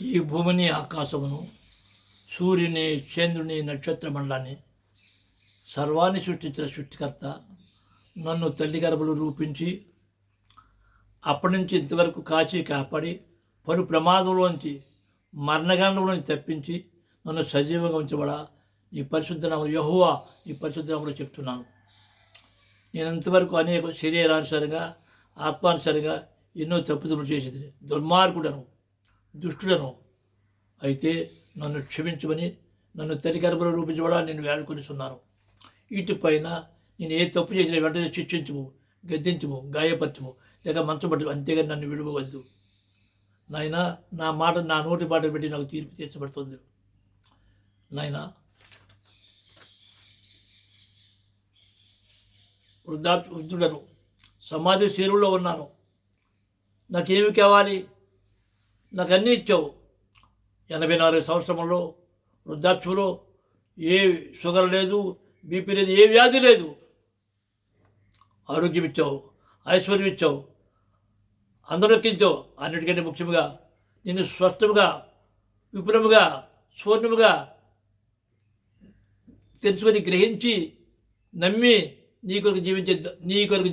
ఈ భూమిని ఆకాశమును సూర్యుని చంద్రుని నక్షత్ర మండలాన్ని సర్వాన్ని సృష్టించిన సృష్టికర్త నన్ను తల్లి గర్భలు రూపించి అప్పటి నుంచి ఇంతవరకు కాచి కాపాడి పలు ప్రమాదంలోంచి మరణగండంలోంచి తప్పించి నన్ను సజీవంగా ఉంచబడా నీ పరిశుద్ధ నామములో యెహోవా నీ పరిశుద్ధ నామములో చెప్తున్నాను. నేను ఇంతవరకు అనేక శరీరానుసారంగా ఆత్మానుసారంగా ఎన్నో తప్పుదములు చేసేది, దుర్మార్గుడను దుష్టుడను. అయితే నన్ను క్షమించమని నన్ను తల్లి గర్భంలో రూపించబడా నేను వేడుకొనిస్తున్నాను. వీటిపైన నేను ఏ తప్పు చేసిన వెంటనే శిక్షించము, గద్దించము, గాయపరచము, లేక మంచబట్టము, అంతేగాని నన్ను విడువవద్దు. నాయన నా మాట నా నోటి మాట పెట్టి నాకు తీర్పు తీర్చబడుతుంది. నాయన వృద్ధుడను, సమాధి శరీరంలో ఉన్నాను. నాకేమి కావాలి? నాకు అన్నీ ఇచ్చావు. 84 సంవత్సరంలో వృద్ధాప్యంలో ఏ షుగర్ లేదు, బీపీ లేదు, ఏ వ్యాధి లేదు. ఆరోగ్యం ఇచ్చావు, ఐశ్వర్యం ఇచ్చావు, అందరొక్కించావు. అన్నిటికంటే ముఖ్యంగా నిన్ను స్వస్థముగా, విపులముగా, పూర్ణముగా తెలుసుకొని గ్రహించి నమ్మి నీ కొరకు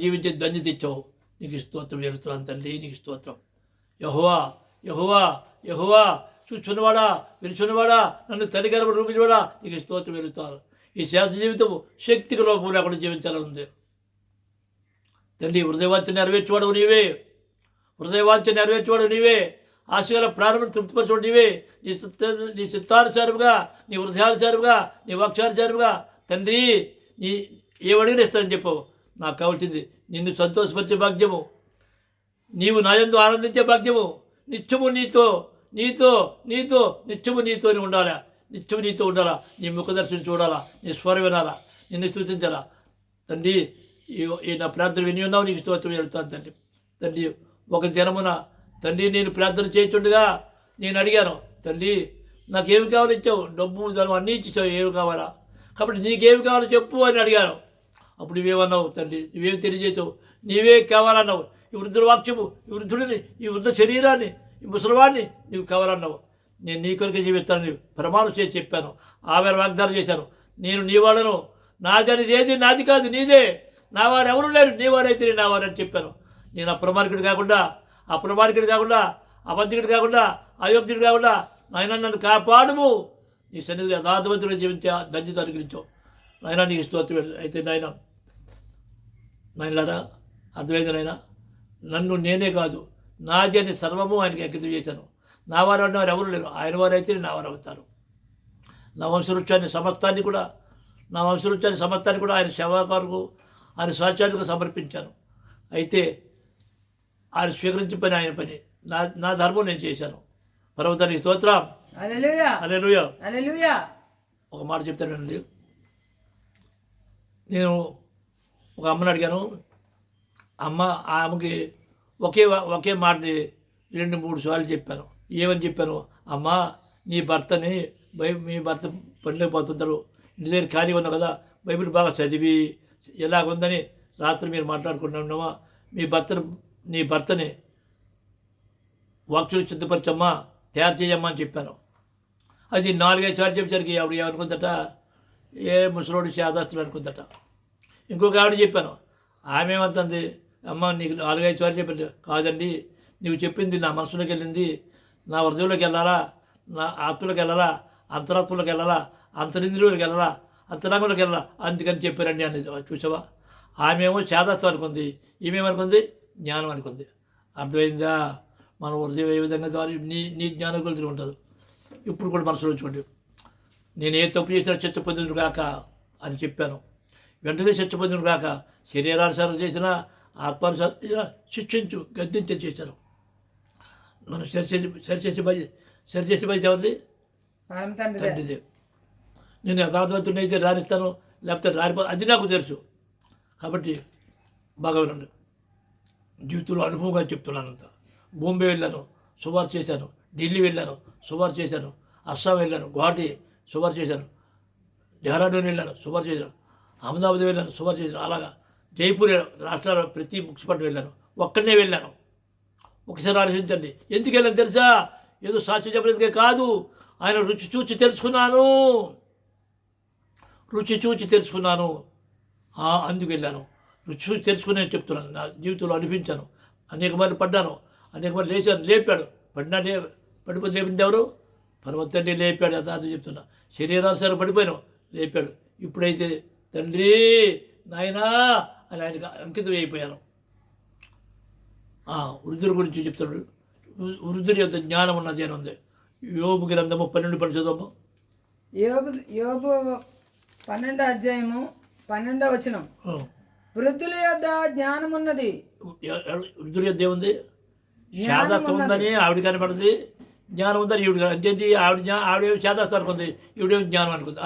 జీవించే ధన్యత ఇచ్చావు. నీకు స్తోత్రం జరుగుతున్నాను తండ్రి, నీకు స్తోత్రం. యెహోవా యెహోవా యెహోవా చూచున్నవాడా, విరుచున్నవాడా, నన్ను తల్లి గర్భంలో రూపించవాడా, నీకు స్తోత్రం జరుగుతాను. ఈ శాస్త్ర జీవితం శక్తికి లోపం లేకుండా జీవించాలని ఉంది తండ్రి. హృదయవాంఛ నెరవేర్చేవాడు నీవే, హృదయవాంఛ నెరవేర్చేవాడు నీవే, ఆశగల ప్రారంభం తృప్తిపరచువాడు నీవే. నీ చిత్తానుసారముగా, నీ హృదయానుసారముగా, నీ వాక్యానుసారముగా తండ్రి నీ ఏమడిగిన ఇస్తానని చెప్పావు. నాకు కావాల్సింది నిన్ను సంతోషపరిచే భాగ్యము, నీవు నాయందు ఆనందించే భాగ్యము, నిత్యము నీతో నీతో నీతో నిత్యము నీతోనే ఉండాలా, నిత్యము నీతో ఉండాలా. నీ ముఖదర్శనం చూడాలా, నీ స్వరం వినాలా, నిన్ను సూచించాలా తండ్రి. ఈ నా ప్రార్థన విని ఉన్నావు, నీకు స్తోత్రం జరుగుతాను తండ్రి. తండ్రి ఒక దినమున తండ్రి నేను ప్రార్థన చేస్తుండగా నేను అడిగాను, తండ్రి నాకేమి కావాలో ఇచ్చావు, డబ్బు ధనం అన్నీ ఇచ్చావు, ఏమి కావాలా, కాబట్టి నీకేమి కావాలో చెప్పు అని అడిగాను. అప్పుడు నువ్వేమన్నావు తండ్రి, నువ్వేమి తెలియజేసావు, నీవే కావాలన్నావు. ఈ వృద్ధుల వాక్యము, ఈ వృద్ధుడిని, ఈ వృద్ధ శరీరాన్ని, ఈ ముసలివాడిని నీవు కావాలన్నావు. నేను నీ కొరకే జీవిస్తానని ప్రమాణం చేసి చెప్పాను. ఆమె వాగ్దానం చేశాను. నేను నీ వాడను, నాది అనేది ఏది నాది కాదు, నీదే. నా వారు ఎవరు లేరు, నీ వారైతే నా వారని చెప్పాను. నేను అప్రమాణికుడు కాకుండా, అబద్ధికుడు కాకుండా, అయోగ్యుడు కాకుండా నాయన నన్ను కాపాడుము. నీ సన్నిధిలో యథార్థవంతుడిగా జీవించే ధన్యత అనుగ్రహించావు నాయన, నీకు స్తోత్రం. అయితే నాయనలారా అర్థమైంది నాయన, నన్ను నేనే కాదు నాది అని సర్వము ఆయనకి అంకితం చేశాను. నా వారు అన్నవారు ఎవరు లేరు, ఆయన వారైతే నా వారు అవుతారు. నా వంశవృక్షాన్ని సమస్తాన్ని కూడా ఆయన సేవాకారుకు, ఆయన స్వాచ్ఛానికి సమర్పించాను. అయితే ఆయన స్వీకరించిన పని ఆయన పని, నా ధర్మం నేను చేశాను. పర్వతానికి స్తోత్రం. హల్లెలూయా. ఒక మాట చెప్తానండి. నేను ఒక అమ్మని అడిగాను. ఆమెకి ఒకే మాటని 2-3 సార్లు చెప్పాను. ఏమని చెప్పాను? అమ్మ మీ భర్త పనిలోకి పోతుంటారు, ఇంటి దగ్గర ఖాళీగా ఉన్నావు కదా, బైబిల్ బాగా చదివి ఎలాగుందని రాత్రి మీరు మాట్లాడుకుంటున్నామా, నీ భర్తని వాక్యం సిద్ధపరచమ్మా, తయారు చేయమ్మా అని చెప్పాను. అది 4-5 సార్లు చెప్పేసరికి ఆవిడ ఏమనుకుందట, ఏ ముసలోడు శాదాస్తులు అనుకుందట. ఇంకొక ఆవిడ చెప్పాను. ఆమె ఏమంటుంది, అమ్మ నీకు 4-5 సార్లు చెప్పాను. కాదండి, నువ్వు చెప్పింది నా మనసులోకి వెళ్ళింది, నా హృదయంలోకి వెళ్ళాలా, నా ఆత్మలోకి వెళ్ళాలా, అంతరాత్మలోకి వెళ్ళాలా, అంతరింద్రియంలోకి వెళ్ళాలా, అంతరంగంలోకి వెళ్ళాలా, అందుకని చెప్పారండి అనేది. చూసావా, ఆమెమో శాదాస్తం అనుకుంది, ఈమెమనుకుంది జ్ఞానం అనుకుంది. అర్థమైందా? మన హృదయం ఏ విధంగా ద్వారా నీ జ్ఞానం కొలిసి ఉంటుంది. ఇప్పుడు కూడా మనసులో ఉంచుకోండి. నేను ఏ తప్పు చేసినా శిక్ష పొందిన కాక అని చెప్పాను. వెంటనే శిక్ష పొందిన కాక, శరీరానుసారం చేసినా ఆత్మానుసారం చేసినా శిక్షించు, గద్దించే చేశాను. మనం సరిచేసి బయట ఎవరిది? తండ్రిది. నేను యథార్థవంతుడిని అయితే రాణిస్తాను, లేకపోతే అది నాకు తెలుసు. కాబట్టి బాగా వినండి. జీవితంలో అనుభవంగా చెప్తున్నాను. అంతా బాంబే వెళ్ళాను, సుమారు చేశాను. ఢిల్లీ వెళ్ళాను, సుమారు చేశాను. అస్సాం వెళ్ళాను, గువాహటి సుమారు చేశాను. డెహ్రాడూన్ వెళ్ళాను, సుమారు చేశాను. అహ్మదాబాద్ వెళ్ళాను, సుమారు చేశాను. అలాగా జైపూర్ రాష్ట్రాల ప్రతి మున్సిపాలిటీ వెళ్ళాను. ఒక్కడనే వెళ్ళాను. ఒకసారి ఆలోచించండి. ఎందుకు వెళ్ళాను తెలుసా? ఏదో సాక్షి చెప్పలేదుకే కాదు, ఆయన రుచి చూచి తెలుసుకున్నాను, రుచి చూచి తెలుసుకున్నాను, అందుకు వెళ్ళాను. రుచి చూసి తెలుసుకుని చెప్తున్నాను. నా జీవితంలో అనిపించాను, అనేక మంది పడ్డాను, అనేక మంది లేచాను, లేపాడు. పడిపోతే లేపింది ఎవరు? పరమతండ్రి లేపాడు. అది చెప్తున్నా. శరీరానుసారం పడిపోయాను, లేపాడు. ఇప్పుడైతే తండ్రి నాయనా అని ఆయనకు అంకితం అయిపోయాను. వృద్ధుల గురించి చెప్తున్నాడు. వృద్ధుడి యొక్క జ్ఞానం ఉన్నది అని ఉంది. యోబు గ్రంథము 12 చదవము. యోబు 12:12 వృద్ధుల యొద్ద జ్ఞానం ఉన్నది. వృద్ధుల యొద్ద ఏముంది? శాదత్వం ఉందని ఆవిడ కనపడింది, జ్ఞానం ఉందని ఈవిడ. అంతేంటి? ఆవిడ శాదస్తానికి ఉంది, ఈవిడేమి జ్ఞానం అనుకుంది.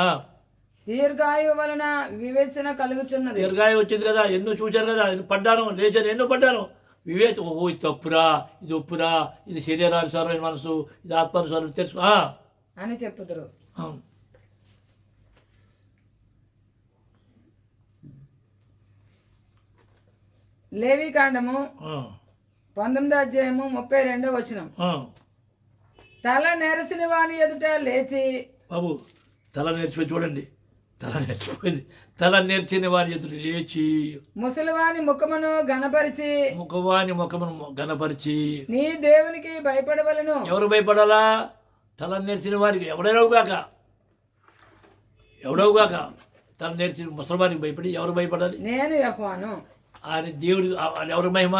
దీర్ఘాయు వలన వివేచన కలుగుచున్నది. దీర్ఘాయు వచ్చింది కదా, ఎన్నో చూశారు కదా, పడ్డాను, లేచాను, ఎన్నో పడ్డాను. ఓహో ఇది తప్పురా, ఇది ఒప్పురా, ఇది శరీరానుసారమైన మనసు, ఇది ఆత్మానుసారం తెలుసు అని చెప్పుదురు. లేవికాండము 19:32 తల నెరసిన వాని ఎదుట లేచి. బాబు తల నేర్చిపోయి చూడండి, తల నేర్చిపోయింది. తల నేర్చిన వారి ఎదురు లేచి ముసలివాని ముఖమును గణపరిచి, గణపరిచి నీ దేవునికి భయపడవలను. ఎవరు భయపడాలా? తల నేర్చిన వారికి. ఎవడవుగాక తల నేర్చిన ముసలివారికి భయపడి ఎవరు భయపడాలి? నేను యెహోవాను. ఆయన దేవుడు. ఎవరి మహిమ?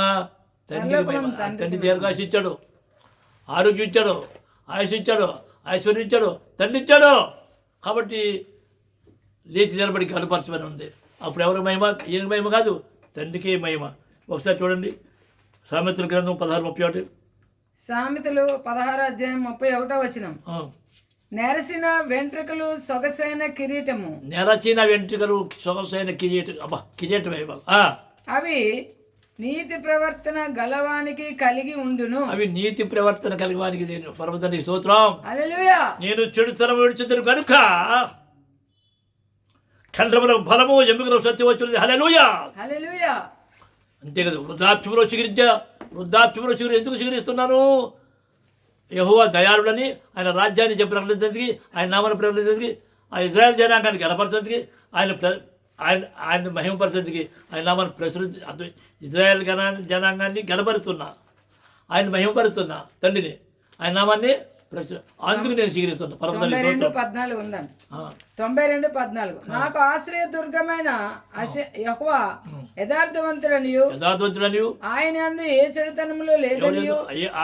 తండ్రికి మహిమ. తండ్రి దీర్ఘాయుష ఇచ్చాడు, ఆరోగ్యం ఇచ్చాడు, ఆయుష్ ఇచ్చాడు, ఐశ్వర్యం ఇచ్చాడు, తండ్రి ఇచ్చాడు. కాబట్టి లేచి నిలబడి కనపరచమని ఉంది. అప్పుడు ఎవరి మహిమ? ఈయన మహిమ కాదు, తండ్రికే మహిమ. ఒకసారి చూడండి సామెతల గ్రంథం 16:31. సామెతలు 16:31 నెరసిన వెంట్రుకలు సొగసైన కిరీటము. నెరచిన వెంట్రుకలు సొగసైన కిరీటం. కిరీటం అవి నీతి ప్రవర్తన గలవానికి కలిగి ఉండును. అవి నీతి ప్రవర్తన కలిగివానికి. పరమతండ్రి స్తోత్రం. హల్లెలూయా. నేను చెడుతనం విడిచుదును కనుక కంఠములకు బలము, ఎముకలకు సత్యం వచ్చినది. హల్లెలూయా, హల్లెలూయా. అంతే కదా. వృద్ధాప్యములో చిగురు ఎందుకు చిగురిస్తున్నాను? యెహోవా దయాళుడని, ఆయన రాజ్యాన్ని ప్రకటించేందుకు, ఆయన నామాన్ని ప్రకటించేందుకు, ఆ ఇజ్రాయెల్ జనాంగాన్ని గణపరచేందుకు, ఆయన మహిమపరచేందుకు, ఆయన నామాన్ని ప్రచురించి ఇజ్రాయెల్ జనాంగాన్ని గణపరుస్తున్నా, ఆయన మహిమపరుస్తున్నా తండ్రిని, ఆయన నామాన్ని అందుకు నేను స్వీకరిస్తున్నా. 92:14 ఉందండి. 92:14 నాకు ఆశ్రయ దుర్గమైన యెహోవా యథార్థవంతుడనియు ఆయన యందు ఏ చెడుతనములు లేదనియు,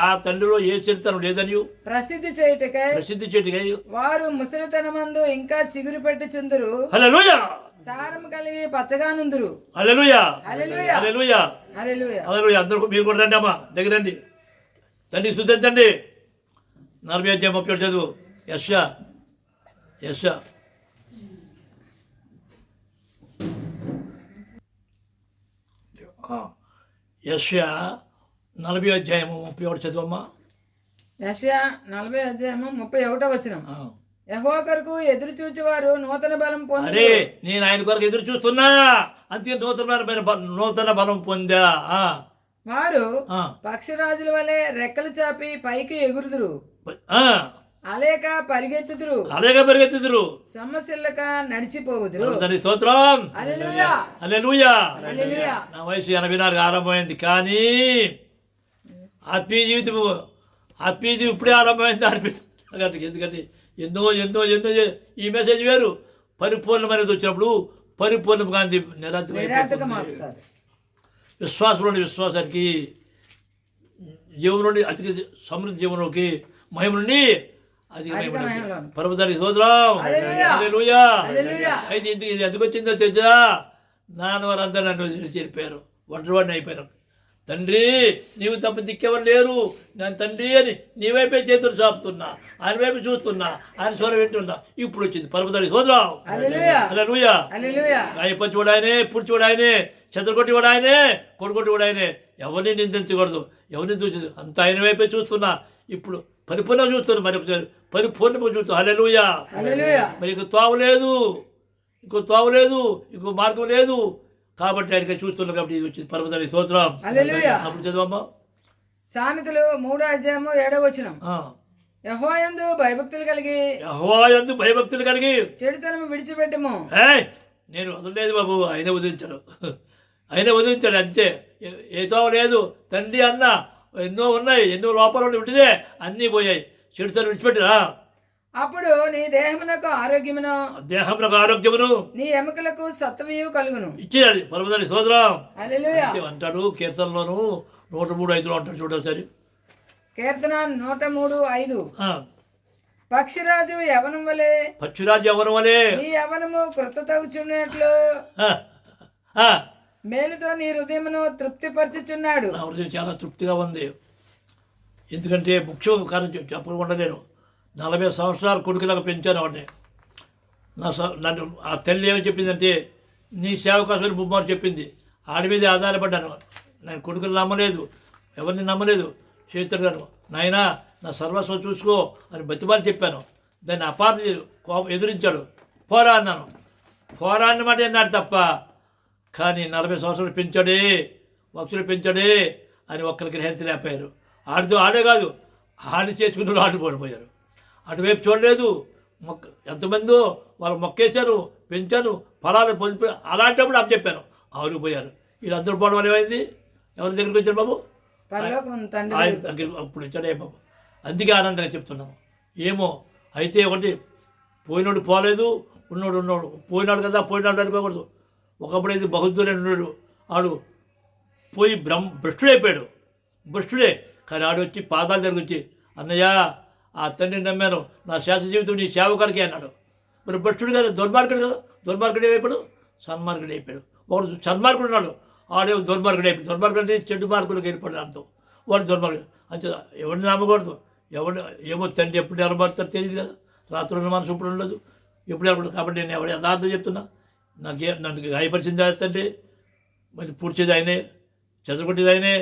ఆ తండ్రిలో ఏ చెడుతనం లేదనియు ప్రసిద్ధి చేయుటకై వారు ముసలితనమందు ఇంకా చిగురు పెట్టుచుందురు. హల్లెలూయా. సారము కలిగి పచ్చగానుందురు. హల్లెలూయా, హల్లెలూయా, హల్లెలూయా, హల్లెలూయా, హల్లెలూయా. అందరూ మీరు కూడా రండి అమ్మా, దగ్గర రండి. తండ్రి స్తుతించండి. 40:30 చదువు. యెషయా యెషయా 40:31 చదువమ్మా. యెషయా 40:31 యెహోవా కొరకు ఎదురు చూచేవారు నూతన బలం పొంది. అరే నేను ఆయన కొరకు ఎదురు చూస్తున్నా, అంతే నూతన బలం పొందా. వారు పక్షిరాజుల వలె రెక్కలు చాపి పైకి ఎగురుదురు, అలేక పరిగెత్తుదురు, సమస్యలక నడిచిపోవుదురు. స్తోత్రం. హల్లెలూయా, హల్లెలూయా. హల్లెలూయా. నా వయసు 84 ఆరంభమైంది, కానీ ఆత్మీయ జీవితం ఇప్పుడే ఆరంభమైంది అనిపిస్తుంది. ఎందుకంటే ఎన్నో ఈ మెసేజ్ వేరు, పరిపూర్ణమైనది వచ్చినప్పుడు పరిపూర్ణం గాంధీ నిరార్థకం. విశ్వాసానికి జీవం నుండి అధిక సమృద్ధి జీవంలోకి, మహిమ నుండి అధిక పరమదానికి స్తోత్రం. హల్లెలూయా. అయితే ఇది ఎందుకు వచ్చిందో తెలుసా? నాన్నవారందరూ నన్ను చెప్పారు, ఒంటరివాడిని అయిపోయారు. తండ్రి నీవు తప్ప దిక్కెవరు లేరు, నేను తండ్రి అని నీ వైపే చేతులు చాపుతున్నా, ఆయన వైపు చూస్తున్నా, ఆయన స్వరం వింటున్నా. ఇప్పుడు వచ్చింది పరమదానికి స్తోత్రం. హల్లెలూయా. గాయపరిచివాడు ఆయనే, పుడిచివాడు ఆయనే, చెదరగొట్టివాడు ఆయనే, కొడుకొట్టివాడు ఆయనే. ఎవరిని నిందించకూడదు, ఎవరిని చూసి అంత ఆయన వైపే చూస్తున్నా. ఇప్పుడు పరిపూర్ణంగా చూస్తున్నా, పరిపూర్ణంగా చూస్తున్నా. హల్లెలూయా. మరి ఇంకో తావు లేదు, ఇంకో మార్గం లేదు. కాబట్టి ఆయనకి చూస్తున్నాం, కాబట్టి ఇది వచ్చింది పరమదానికి స్తోత్రం. హల్లెలూయా. అప్పుడు చదవమ్మా. సామెతలు 3:7 యెహోవాయందు భయభక్తులు కలిగి చెడుతనము విడిచిపెట్టము. నేను వదలలేదు బాబు, ఆయన వదిలించాడు. అంతే. ఏదో లేదు తండ్రి అన్న ఎన్నో ఉన్నాయి, ఎన్నో లోపాలు ఉంటుందే, అన్నీ పోయాయి. చెడుతనం విడిచిపెట్టిరా. అప్పుడు నీ దేహమునకు ఆరోగ్యమును నీ ఎముకలకు సత్వము కలుగును. ఇచ్చేయాలి పరమదాని స్తోత్రం. హల్లెలూయా. అంటాడు కీర్తనలోను 103:5 అంటాడు. చూడసారి కీర్తన 103:5. పక్షిరాజు యవనం వలె నీ యవనము కృత తగుచున్నట్లు మేలుతో నీ హృదయమును తృప్తిపరచుచున్నాడు. నా హృదయం చాలా తృప్తిగా ఉంది. ఎందుకంటే ముఖ్యం కారణం చెప్పకుండా నేను 40 సంవత్సరాలు కొడుకులాగా పెంచాను వాడిని. నన్ను ఆ తల్లి ఏమని చెప్పిందంటే, నీ సేవ కోసమని బొమ్మని చెప్పింది. ఆడి మీద ఆధారపడ్డాను. నేను కొడుకులు నమ్మలేదు, ఎవరిని నమ్మలేదు. చేతుడు గారు, నాయనా నా సర్వస్వం చూసుకో అని బతిమాలి చెప్పాను. దాన్ని అపార్థ ఎదురించాడు. పోరా అన్నాను. పోరా అన్నమాట అన్నాడు తప్ప, కానీ 40 సంవత్సరాలు పెంచాడే, వక్షులు పెంచాడే అని ఒక్కరికి గ్రహించలేకపోయారు. ఆడే కాదు, ఆడి చేసుకున్న వాళ్ళు ఆడిపోయిపోయారు. అటువైపు చూడలేదు. ఎంతమందో వాళ్ళు మొక్కేశారు, పెంచాను, ఫలాలు పొందిపోయి అలాంటప్పుడు అప్పు చెప్పాను, ఆరిపోయారు. వీళ్ళందరూ పోవడం వల్ల ఏమైంది? ఎవరి దగ్గరికి వచ్చారు బాబు? ఆయన దగ్గర అప్పుడు వచ్చాడే బాబు. అందుకే ఆనందంగా చెప్తున్నాను. ఏమో అయితే ఒకటి, పోయినోడు పోలేదు, ఉన్నాడు. పోయినాడు కదా, పోయినాడు అనుకోకూడదు. ఒకప్పుడు అయితే బహుదూరం ఉన్నాడు, ఆడు పోయి భ్రష్టుడైపోయాడు. భ్రష్టుడే. కానీ ఆడు వచ్చి పాదాల దగ్గర వచ్చి, అన్నయ్య ఆ తండ్రిని నమ్మాను, నా శాశ్వత జీవితం నీ సేవకుడికి అన్నాడు. మరి భ్రష్టుడు కదా, దుర్మార్గుడు కదా. దుర్మార్గుడు అయిపోయాడు, సన్మార్గుడు అయిపోయాడు. ఒకడు సన్మార్గుడు ఉన్నాడు, ఆడేమో దుర్మార్గుడు అయిపోయాడు. దుర్మార్గుడు అంటే చెడు మార్గులకు వెళ్ళిపోయాడు అర్థం. వాడు దుర్మార్గుడు అంటే ఎవరిని నమ్మకూడదు. ఏమో తండ్రి ఎప్పుడు నిలబడతాడు తెలియదు కదా. రాత్రుల మనసు ఇప్పుడు ఉండదు, ఎప్పుడు నిలబడదు. కాబట్టి నేను ఎవరు యథార్థం చెప్తున్నా. నన్ను గాయపరిచింది తండ్రి, మరి పూడ్చేది ఆయనే, చెదరగొట్టేది ఆయనే.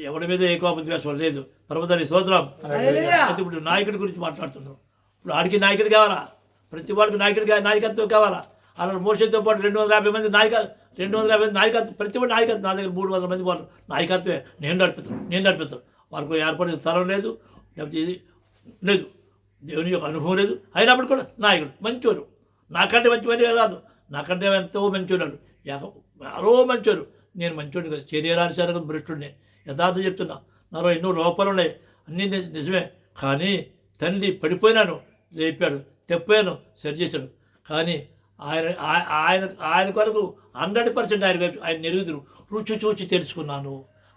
ఎవరి మీద ఏ కోపద్వేషం లేదు. పరమదాని స్తోత్రం. అయితే ఇప్పుడు నాయకుడి గురించి మాట్లాడుతున్నాం. ఇప్పుడు ఆడికి నాయకుడు కావాలా? ప్రతి వాడికి నాయకత్వం కావాలా? అలా మోసతో పాటు 250 మంది 250 మంది నాయకత్వం, ప్రతి వాడు నాయకత్వం. నా దగ్గర 300 మంది వాళ్ళు నాయకత్వమే. నేను నడిపిస్తాను. వాళ్ళకు ఏర్పడే స్థలం లేదు, లేకపోతే ఇది లేదు, దేవుని యొక్క అనుభవం లేదు. అయినప్పుడు కూడా నాయకుడు మంచోరు, నాకంటే మంచి కాదు, నాకంటే ఎంతో మంచోడు, ఎవరో మంచోరు. నేను మంచోడు కదా, శరీరానుసారంగా భ్రష్టుడిని. యథార్థం చెప్తున్నా. నాలో ఎన్నో లోపాలు ఉన్నాయి, అన్నీ నిజమే. కానీ తండ్రి పడిపోయినాను, లేపాడు, తెప్పాను, సరిచేశాడు. కానీ ఆయన కొరకు 100% ఆయన నెరుగుదురు రుచి చూచి తెలుసుకున్నాను.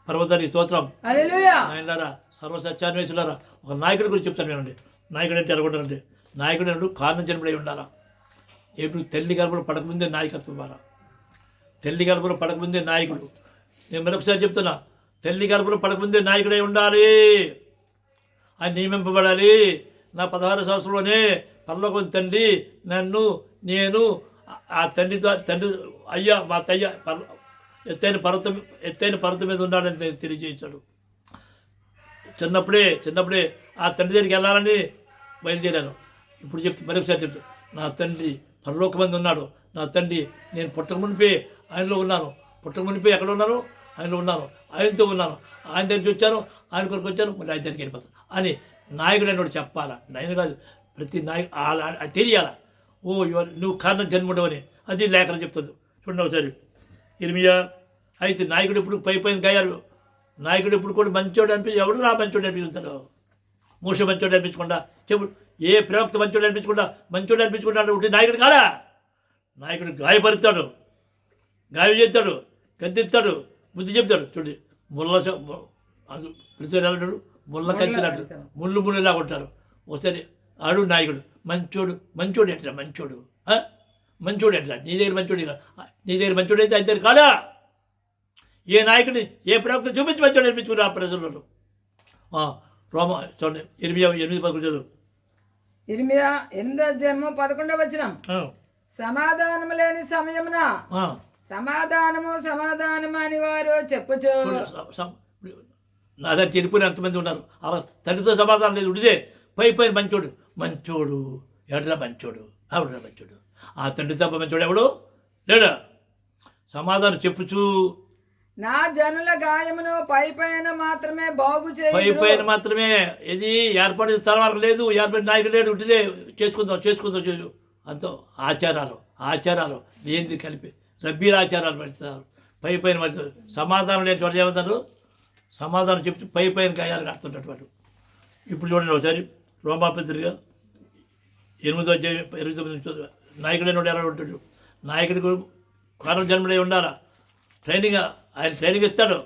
పర్వతానికి స్తోత్రం. ఆయనలారా, సర్వసత్యాన్వేషులారా, ఒక నాయకుడి గురించి చెప్తాను వినండి. నాయకుడు అంటే ఎలాగుంటారంటే, నాయకుడు అంటే కారణం జన్మడై ఉండాలా. ఎప్పుడు తల్లి గర్భంలో పడకముందే నాయకత్వం ఇవ్వాలా. తల్లి గర్భంలో పడకముందే నాయకుడు. నేను మరొకసారి చెప్తున్నా, తల్లి గర్భంలో పడకముందే నాయకుడై ఉండాలి. ఆయన నియమింపబడాలి. నా 16 సంవత్సరంలోనే పరలోకం తండ్రి నేను ఆ తండ్రి అయ్యా మా తయ్య ఎత్తైన పర్వతం మీద ఉన్నాడని తెలియజేశాడు. చిన్నప్పుడే ఆ తండ్రి దగ్గరికి వెళ్ళాలని బయలుదేరాను. ఇప్పుడు మరొకసారి చెప్తాను, నా తండ్రి పరలోకమంది ఉన్నాడు. నా తండ్రి నేను పుట్టక మునిపే ఆయనలో ఉన్నాను. పుట్టక మునిపే ఎక్కడ ఉన్నాను? ఆయనలో ఉన్నాను, ఆయనతో ఉన్నాను. ఆయన దగ్గరికి వచ్చాను, ఆయన కొరకు వచ్చాను, మళ్ళీ ఆయన దగ్గరికి వెళ్ళిపోతాను అని నాయకుడు అన్నోడు చెప్పాలా. నేను కాదు, ప్రతి అది తెలియాలా. ఓ నువ్వు కారణం జన్మడవని అది లేఖనం చెప్తుంది. చూడండి ఒకసారి ఇర్మియా. అయితే నాయకుడు ఇప్పుడు పైన గాయాలు. నాయకుడు ఇప్పుడు కూడా మంచోడు ఎవడు రా మంచోడు అనిపించుతాడు? మోస మంచోడు అనిపించకుండా చెప్పు. ఏ ప్రవక్త మంచోడు అనిపించకుండా ఉంటే నాయకుడు కాదా? నాయకుడు గాయపరుస్తాడు, గాయం చేస్తాడు, గద్దెత్తాడు, బుద్ధి చెప్తాడు. చూడండి, ప్రతి అంటాడు ముళ్ళ కంచినట్టు ముళ్ళులా ఉంటారు. ఒకసారి ఆడు నాయకుడు మంచోడు ఎట్లా? మంచోడు ఎట్లా? నీ దగ్గర మంచోడు అయితే ఆయన దగ్గర కాదా? ఏ నాయకుడిని ఏ ప్రవక్త చూపించి మంచోడు అనిపించుకున్నారు ఆ ప్రజలలో. చూడండి, 8:11 చదువు. ఇర్మియా 8:11 సమాధానము లేని సమయమున సమాధానము అని వారు చెప్పచ్చు. నా దగ్గర చెడిపోయిన ఎంతమంది ఉన్నారు. అలా తండ్రితో సమాధానం లేదు. ఉడిదే పైన మంచోడు ఎవడరా? ఆవిడరా మంచోడు? ఆ తండ్రి తప్ప మంచోడు ఎవడు లేడా? సమాధానం చెప్పుచు నా జనుల గాయమును పై పైన మాత్రమే బాగు పై చేయుదురు. పైన మాత్రమే. ఇది ఏర్పడిన తలవారు లేదు, ఏర్పడిన నాయకుడు లేడు. ఉంటుందే చేసుకుందాం అంతో ఆచారాలు ఏంది కలిపి రబ్బీల ఆచారాలు పెడుతున్నారు. పై పైన మరి సమాధానం లేని చోట ఏమవుతారు, సమాధానం చెప్తూ పై పైన గాయాలు కడుతుంటారు వాడు. ఇప్పుడు చూడండి ఒకసారి రోమాపత్రిక 8వ అధ్యాయం 29 నాయకుడైన వాడు ఎలా ఉంటాడు. నాయకుడికి కారణం జన్మడై ఉండాలా. ఆయన ట్రైనింగ్ ఇస్తాడు.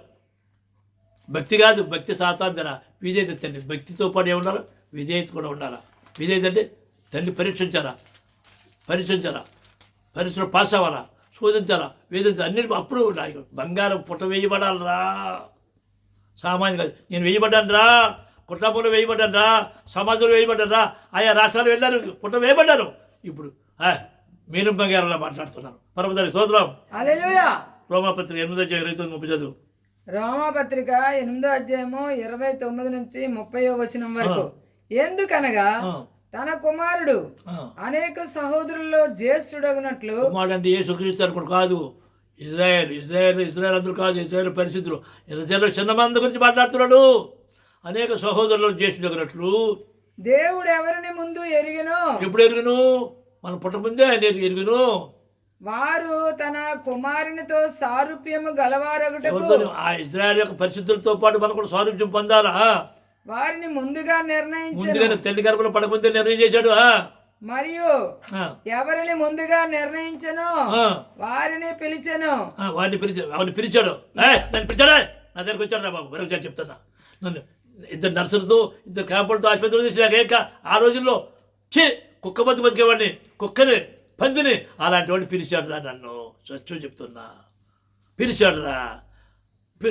భక్తి కాదు, భక్తి సాతాంతర విధేయత. తండ్రి భక్తితో పాటు ఏముండాలి, విధేయత కూడా ఉండాలా. విధేయత అంటే తండ్రి పరీక్షించాలా, పరీక్షలో పాస్ అవ్వాలా, శోధించాలా, వేధించాలా, అన్నిటి. అప్పుడు నాయకుడు బంగారం పుట్ట వేయబడాలరా. సామాన్యం కాదు. నేను వేయబడ్డాను రా, కుటుంబంలో వేయబడ్డాను రా, సమాజంలో వేయబడ్డాను రా, ఆయా రాష్ట్రాలు వెళ్ళారు, పుట్ట వేయబడ్డారు. ఇప్పుడు మీను బంగారంలో మాట్లాడుతున్నాను. పరమదారి స్తోత్రం. హల్లెలూయా. రోమాపత్రిక 8వ అధ్యాయం 29 చదువు. రోమాపత్రిక 8వ అధ్యాయము 29 నుంచి 30వ వచనం వరకు. ఎందుకనగా తన కుమారుడు అనేక సహోదరుల్లో జ్యేష్ఠుడగునట్లు. కుమారుడు అంటే యేసుక్రీస్తు అనుకోడు కాదు, ఇజ్రాయెల్ అందరూ కాదు, ఇజ్రాయెల్ పరిస్థితులు. ఇజ్రాయెల్ చిన్న మంది గురించి మాట్లాడుతున్నాడు. అనేక సహోదరులు జ్యేష్ఠుడగినట్లు దేవుడు ఎవరిని ముందు ఎరిగెనో. ఎప్పుడు ఎరుగును? మన పుట్టముందే ఆయన ఎరుగును. వారు తన కుమారునితో సారూప్యము గలవారగుటకు. ఆ ఇజ్రాయెల్ యొక్క పరిస్థితులతో పాటు మనం కూడా సారూప్యం పొందాలా. వారిని ముందుగా నిర్ణయించారు. ముందుగానే తల్లి గర్భంలో పడకముందే నిర్ణయం చేశాడు. మరియు ఎవరిని ముందుగా నిర్ణయించను వారిని పిలిచెను. వారిని పిలిచాడు. నన్ను పిలిచాడా? నా దగ్గరికి వచ్చాడు రా బాబు, మరొక చెప్తున్నా. నన్ను ఇద్దరు నర్సులతో, ఇద్దరు క్యాంపులతో ఆసుపత్రిలో తీసుకురాక ఆ రోజుల్లో కుక్క బతికేవాడిని, కుక్కని, పందిని, అలాంటి వాడిని పిలిచాడు రా. నన్ను సత్యం చెప్తున్నా, పిలిచాడు రా.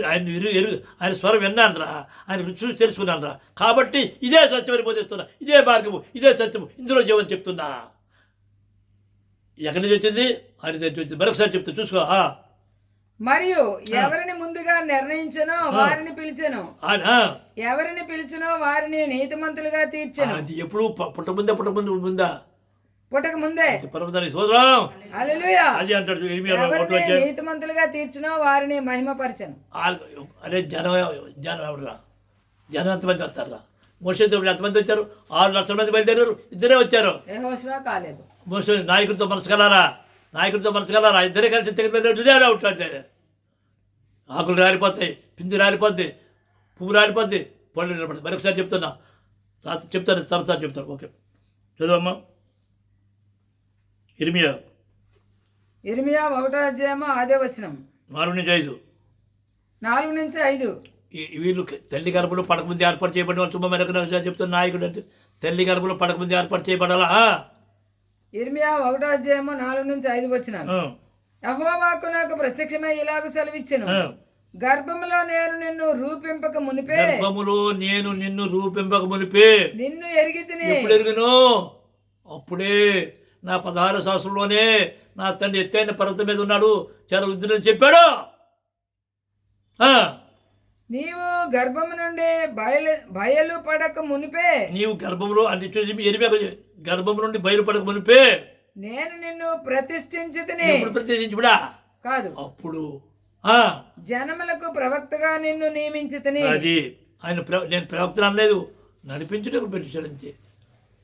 ఆయన స్వరం విన్నాను రా, ఆయన రుచి తెలుసుకున్నాను రా. కాబట్టి ఇదే సత్యమని బోధిస్తున్నా, ఇదే మార్గము, ఇదే సత్యము, ఇందులో జీవని చెప్తున్నా. ఎక్కడి నుంచి వచ్చింది? ఆయన దగ్గర వచ్చింది. మరొకసారి చెప్తా చూసుకో. మరియు ఎవరిని ముందుగా నిర్ణయించనో వారిని పిలిచెను, ఎవరిని పిలిచినో వారిని నీతిమంతులుగా తీర్చెను. అది ఎప్పుడు పుట్టక ముందే పరమదాని స్తోత్రం. హల్లెలూయా. అది అంటాడు. ఎవరిని నీతిమంతులుగా తీర్చినో వారిని మహిమపరచెను. అరే జనం ఎవరురా? జనం ఎంతమంది వస్తారా? మోషేతో ఎంతమంది వచ్చారు? 6 లక్షల మంది బయలుదేరారు, ఇద్దరే వచ్చారు. యెహోషువ కాలేబు. మోసే నాయకుడితో మనసు కలారా, ఇద్దరే కలిసి తెగ ఉంటాడు. ఆకులు రాలిపోతాయి, పిండి రాలిపోద్ది, పువ్వు రాలిపోద్ది, పళ్ళు నిలబడుతుంది. మరొకసారి చెప్తున్నా, రాత్రి చెప్తాను, తరసారి చెప్తాను. ఓకే చదువమ్మా. ఇర్మియా 1వ అధ్యాయము 5వ వచనం. 4 నుంచి 5. వీళ్ళు తల్లి గర్భంలో పడకముందు ఏర్పాటు చేయబడిన వాళ్ళు. చుమ్మ మరొక చెప్తున్న నాయకుడు అంటే తల్లి గర్భంలో పడకముందు ఏర్పాటు చేయబడాలా. ఇర్మియా 1వ అధ్యాయము 4 నుంచి 5 వచనాలు. యెహోవా నాకు ప్రత్యక్షమై ఇలాగ సెలవిచ్చెను. గర్భములో నేను నిన్ను రూపింపక మునిపే నిన్ను ఎరిగితిని. ఎప్పుడు ఎరుగును? అప్పుడే నా 16 సంవత్సరంలోనే నా తండ్రి ఎత్తైన పర్వతం మీద ఉన్నాడు, చాలా వృద్ధుడని చెప్పాడు. నీవు గర్భము నుండి బయలుపడక మునిపే. నీవు గర్భంలో అంటే గర్భం నుండి బయలుపడక మునిపే నేను నిన్ను ప్రతిష్ఠించితిని. ఎప్పుడు ప్రతిష్ఠించుడా? కాదు, అప్పుడు జనములకు ప్రవక్తగా నిన్ను నియమించితిని. అది ఆయన నేను ప్రవక్త అనలేదు, నడిపించడానికి పిలిచాడు అంతే.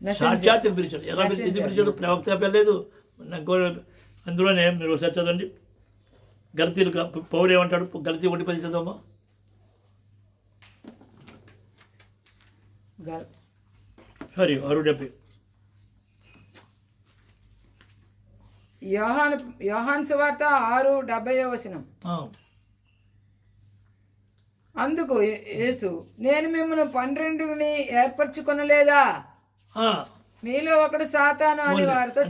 సాక్షాత్ పిలిచాడు. ఎలా పిలిచాడు? ప్రవక్త పెళ్ళలేదు. అందులోనే మీరు ఒకసారి చదవండి. గలతీలు పౌరు ఏమంటాడు? గలతీ 1:10 చదవమ్మా. సారీ 6:70. యోహాను సువార్త 6:70 వచనం. అందుకు యేసు, నేను మిమ్మల్ని 12 ఏర్పరచుకొనలేదా? మీలో ఒకడు సాతాను అని వారితో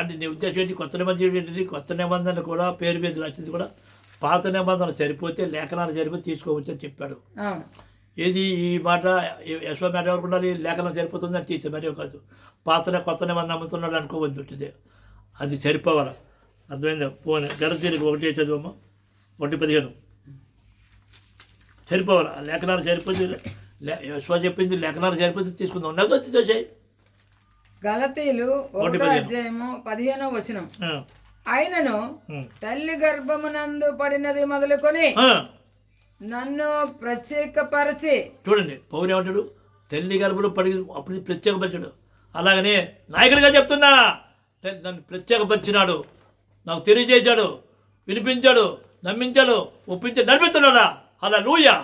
అంటే నీ ఉద్దేశం ఏంటి? కొత్త నిబంధన కూడా పేరు మీద రాసింది కూడా పాత నిబంధన సరిపోతే, లేఖనాలు సరిపోతే తీసుకోవచ్చు అని చెప్పాడు. ఏది ఈ మాట? యశ్వ మాట ఎవరికి ఉండాలి? లేఖనం సరిపోతుంది అని తీసే మరీ కాదు. కొత్త నిబంధన నమ్ముతున్నాడు అనుకోవద్దు ఉంటుంది. అది సరిపోవాలి. అర్థమైందా? పోనీ గలతీలకు 1 చదువమ్మా. 1:15 సరిపోవాలి. లేఖనాలు సరిపోతే, యశ్వ చెప్పింది లేఖనాలు సరిపోతే తీసుకుందాం. ఉన్నదో తీసేసాయి. గలతీలు 1వ అధ్యాయము 15వ వచనం. అయినను తల్లి గర్భమునందు పడినది మొదలుకొని నన్ను ప్రత్యేకపరచి. చూడండి పౌరు ఏమంటాడు, తల్లి గర్భంలో పడి అప్పుడు ప్రత్యేకపరిచాడు. అలాగనే నాయకుడిగా చెప్తున్నా, నన్ను ప్రత్యేకపరిచినాడు, నాకు తెలియజేశాడు, వినిపించాడు, నమ్మించాడు, ఒప్పించాడు, నడిపిస్తున్నాడా. అలా లూయా.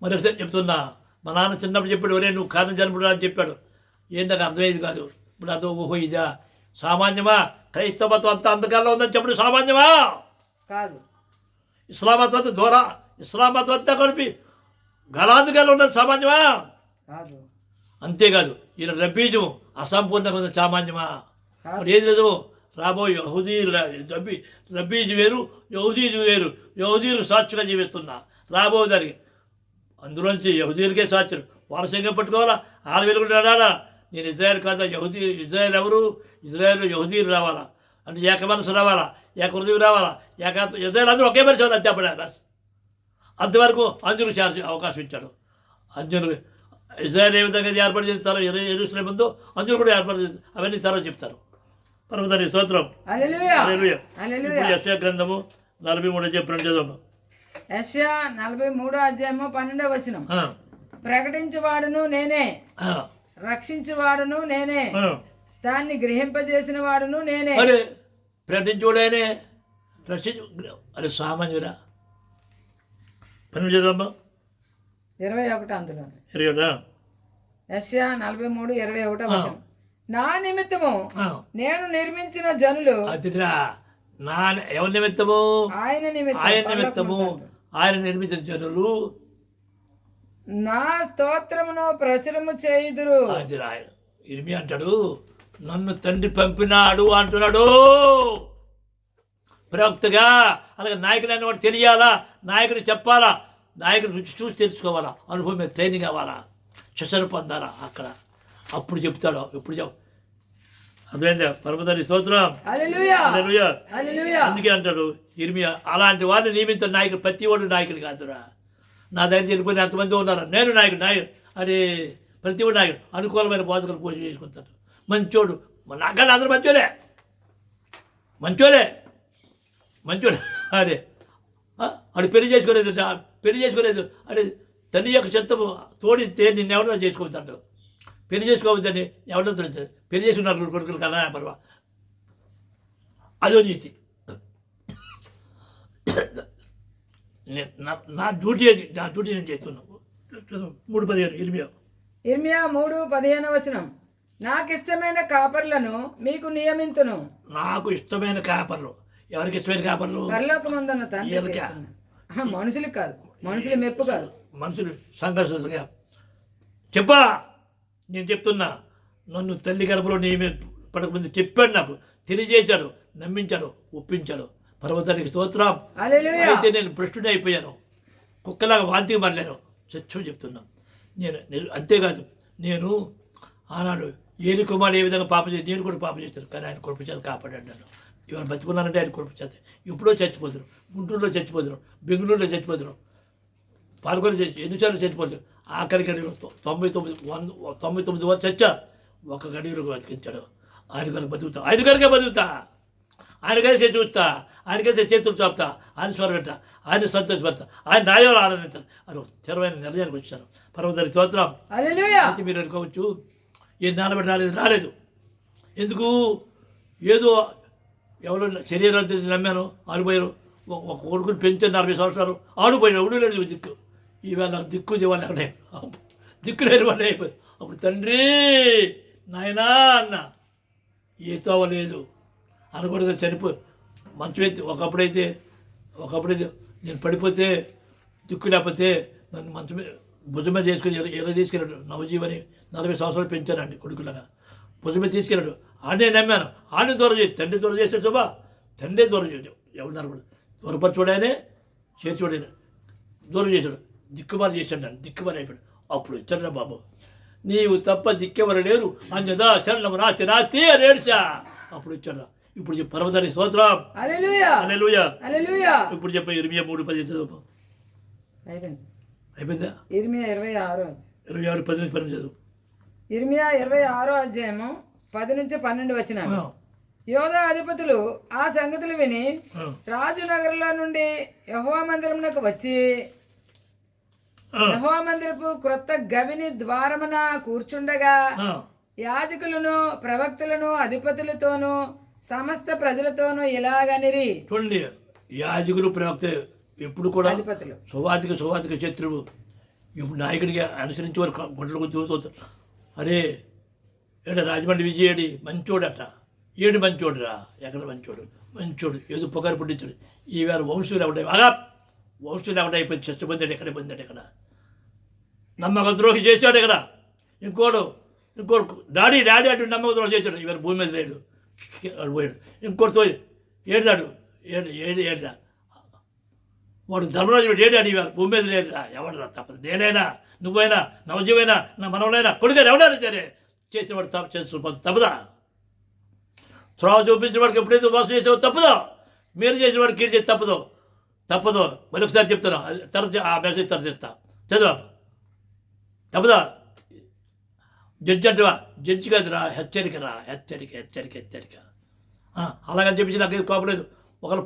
మరొకసారి చెప్తున్నా మా నాన్న చిన్నప్పుడు చెప్పాడు, ఒరే నువ్వు కారణం జన్మడు అని చెప్పాడు. ఏం నాకు అర్థమయ్యేది కాదు. ఇప్పుడు అదో ఓహో ఇదా సామాన్యమా? క్రైస్తవ మతం అంతా అంధకారంలో ఉందని చెప్పడం సామాన్యమా కాదు. ఇస్లాం మతం అంతా దూరా, ఇస్లాం మతం అంతా కలిపి గలాంధకారంలో ఉన్నది సామాన్యమా కాదు. అంతేకాదు ఈయన రబ్బీజము అసంపూర్ణంగా ఉన్నది సామాన్యమా? మరి ఏది లేదు, రాబోయే యహూదీ రబ్బీజు వేరు, యహూదీజు వేరు. యహూదీలు సాక్షిగా జీవిస్తున్నా రాబోయే దానికి, అందులోంచి యహూదీలకే సాక్షులు వారసంగా పట్టుకోవాలా, ఆడ వెలుగుండి నడాలా. నేను ఇజ్రాయెల్ కాదా, ఇజ్రాయెల్ ఎవరు? ఇజ్రాయెల్ యహూదీలు రావాలా అంటే ఏక మనసు రావాలా, ఏక హృదయం రావాలా, ఇజ్రాయెల్ అందరూ ఒకే మనిషి అంతే అప్పుడే బస్. అంతవరకు అంజులకు అవకాశం ఇచ్చాడు. అంజులు ఇజ్రాయెల్ ఏ విధంగా ఏర్పాటు చేస్తారో యెరూషలేము ముందు అంజులు కూడా ఏర్పాటు చేస్తారు. అవన్నీ తర్వాత చెప్తారు. పరమతాని స్తోత్రం. యెషయా గ్రంథము 43 చదవము. యెషయా 43:12 ప్రకటించేవాడును నేనే, రక్షించేవాడును నేనే, దాన్ని గ్రహింపజేసిన వాడును నేనే. అరే ప్రకటించువాడేనే, అరే సామాన్యురా. 12 చదవమ్మా. 21 అందులో 21. యెషయా 43:21 నా నిమిత్తము నేను నిర్మించిన జనులు. అదిరా నా ఎవరి నిమిత్తము? ఆయన నిమిత్తము ఆయన నిర్మించిన జనులు నా స్తోత్రమును ప్రచురము చేయుదురు. అది రాయను. ఇర్మియా అంటాడు, నన్ను తండ్రి పంపినాడు అంటున్నాడు ప్రవక్తగా. అలాగే నాయకుడు అనేవాడు తెలియాలా, నాయకుడు చెప్పాలా, నాయకుడు రుచి చూసి తెలుసుకోవాలా, అనుభవం మీద ట్రైనింగ్ అవ్వాలా, శిక్షణ పొందాలా అక్కడ. అప్పుడు చెప్తాడు. ఎప్పుడు అర్థమైందా? పరమతాని స్తోత్రం. అందుకే అంటాడు ఇర్మియా, అలాంటి వారిని నియమించిన నాయకుడు ప్రతి వాడు నాయకుడు కాదురా. నా దగ్గర వెళ్ళిపోయిన ఎంతమంది ఉన్నారు, నేను నాయకుడు అరే ప్రతి వాడు నాయకుడు. అనుకూలమైన బోధకులు పోషణ చేసుకుంటాడు. మంచోడు నాకన్నా అందరూ మంచోడే అరే అడు పెళ్లి చేసుకోలేదు అరే తల్లి యొక్క చెత్తము తోడిస్తే నిన్ను ఎవరో చేసుకోవద్దంటాడు. పెళ్లి చేసుకోవద్దని ఎవరో పెళ్లి చేసుకున్నారు కొడుకులు కన్నా పర్వా, అదో నీతి. నా డ్యూటీ నేను చేస్తున్నాను. 3:15 ఇర్మియా 3:15 నాకు ఇష్టమైన కాపర్లను మీకు నియమింతును. నాకు ఇష్టమైన కాపర్లు. ఎవరికి ఇష్టమైన కాపర్లు? పరలోకమందున్న తండ్రి. మనుషులకు కాదు, మనుషుల మెప్పు కాదు, మనుషులు సంఘర్షగా చెప్పా. నేను చెప్తున్నా, నన్ను తల్లి గర్భంలో పడకముందు చెప్పాడు, నాకు తెలియజేశాడు, నమ్మించాడు, ఒప్పించాడు. పర్వతానికి స్తోత్రం. అయితే నేను భ్రష్టుని అయిపోయాను, కుక్కలాగా వాంతికి మారలేను. సత్యం చెప్తున్నా. అంతేకాదు, నేను ఆనాడు ఏలి కుమారుడు ఏ విధంగా పాపం చేసి నేను కూడా పాపం చేశాను, కానీ ఆయన కృప చేత కాపాడాడు నన్ను. ఇవాళ బతుకున్నానంటే ఆయన కృప చేత. ఎప్పుడో చచ్చిపోతున్నాను, గుంటూరులో చచ్చిపోతున్నాను, బెంగళూరులో చచ్చిపోతున్నాను, పాల్గొని ఎన్నిసార్లు చచ్చిపోతున్నాను. ఆఖరి గడిలో 99 వరకు చచ్చా, ఒక గడిలో బతికించాడు. ఆయన కనుక బతుకుతా, ఆయన కనుక బతుకుతా, ఆయన కలిసి చూస్తా, ఆయన కలిసి చేతులు చాపుతా, ఆయన స్వరగట్ట, ఆయన సంతోషపడతా, ఆయన నాయకులు ఆనందించాను. అని స్థిరమైన నిర్ణయానికి వచ్చాను. పర్వతానికి స్తోత్రం. అయితే మీరు అనుకోవచ్చు, ఏ నానబడి రాలేదు. ఎందుకు? ఏదో ఎవరో శరీరం నమ్మాను, ఆడిపోయారు. ఒక కొడుకుని పెంచాను 40 సంవత్సరాలు, ఆడిపోయాడు. ఎవడు లేదు దిక్కు. ఈవేళ నాకు దిక్కు వాళ్ళు ఎక్కడే దిక్కు లేని వాళ్ళు అయిపోయారు. అప్పుడు తండ్రి నాయనా అన్న, ఏతో అవ్వలేదు అనకూడదు. చనిపోయి మంచం ఎత్తి ఒకప్పుడైతే నేను పడిపోతే దిక్కు లేకపోతే నన్ను మంచం భుజం మీద తీసుకుని ఎలా తీసుకెళ్ళాడు. నవజీవని 40 సంవత్సరాలు పెంచానండి కొడుకులాగా. భుజం మీద తీసుకెళ్ళాడు. ఆడనే నమ్మాను, ఆడనే దూరం చేసి తండ్రి దూరం చేశాడు. శుభా తండ్రి దూరం చేశాడు. ఎవరున్నారు కూడా దూరపరచుడానే చేర్చుడానే దూరం చేశాడు. దిక్కుమారి చేశాడు, నన్ను దిక్కుమారి అయిపోయాడు. అప్పుడు వచ్చాడు బాబు, నీవు తప్ప దిక్కెవరు లేరు, అంజదా శరణము నాస్తి నాస్తి అని ఏడ్చా. అప్పుడు వచ్చాడు. ఇప్పుడు చెప్పు పర్వతానికి స్తోత్రం. హల్లెలూయా. ఇప్పుడు చెప్ప ఇర్మియా 3:10 చదువు. అయిపోయిందా? ఇర్మియా 26:10 చదువు. ఇర్మియా 26 అధ్యాయము 10-12 వచనాలు. యోధా అధిపతులు ఆ సంగతులు విని ఆ, రాజు నగరంలో నుండి యెహోవా మందిరమునకు వచ్చి ఆ, యెహోవా మందిరపు క్రొత్త గవిని ద్వారమున కూర్చుండగా ఆ. యాజకులను ప్రవక్తలను అధిపతులతోనూ సమస్త ప్రజలతోనూ ఇలాగనిరి. చూడండి, యాజకులు ప్రవక్త ఎప్పుడు కూడా అధిపతులు సువాతిక శత్రువు. ఇప్పుడు నాయకుడికి అనుసరించి వారు గుంటలకు దూరుతారు. అరే ఏడ రాజమండ్రి విజయుడి మంచోడట, ఏడు మంచోడురా, ఎక్కడ మంచోడు ఏదో పొగరు పుట్టించాడు. ఈవేళ వంశులు ఎవడాయి బాగా వంశులు ఎవడైపోయి చచ్చిపోతాడు. ఎక్కడ పొందాడు, ఇక్కడ నమ్మక ద్రోహి చేశాడు. ఇక్కడ ఇంకోడు డాడీ అంటూ నమ్మక ద్రోహి చేశాడు. ఇవాళ భూమి మీద లేడు, వాడు పోయాడు. ఇంకోటితో ఏడాడు ఏడా వాడు ధర్మరాజు ఏడాడు. ఇవాళ భూమి మీద లేడురా, ఎవడరా తప్పదు. నేనైనా నువ్వైనా నవజీవైనా నా మనవలైనా కొడుకు ఎవడైనా సరే చేసిన వాడు తప్పు చేసిన తప్పదా? త్రోవ చూపించిన వాడికి ఎప్పుడైతే మోసం చేసావో తప్పదో, మీరు చేసిన వాడికి కీడు చేసి తప్పదో. మరొకసారి చెప్తాను, తర్వాత ఆ మెసేజ్ తర్వాత చెప్తా. చదువు తప్పదా? జడ్జి అంటవా? జడ్జి కాదురా, హెచ్చరిక. అలాగని చెప్పి నాకు ఏం కోపం లేదు. ఒకరు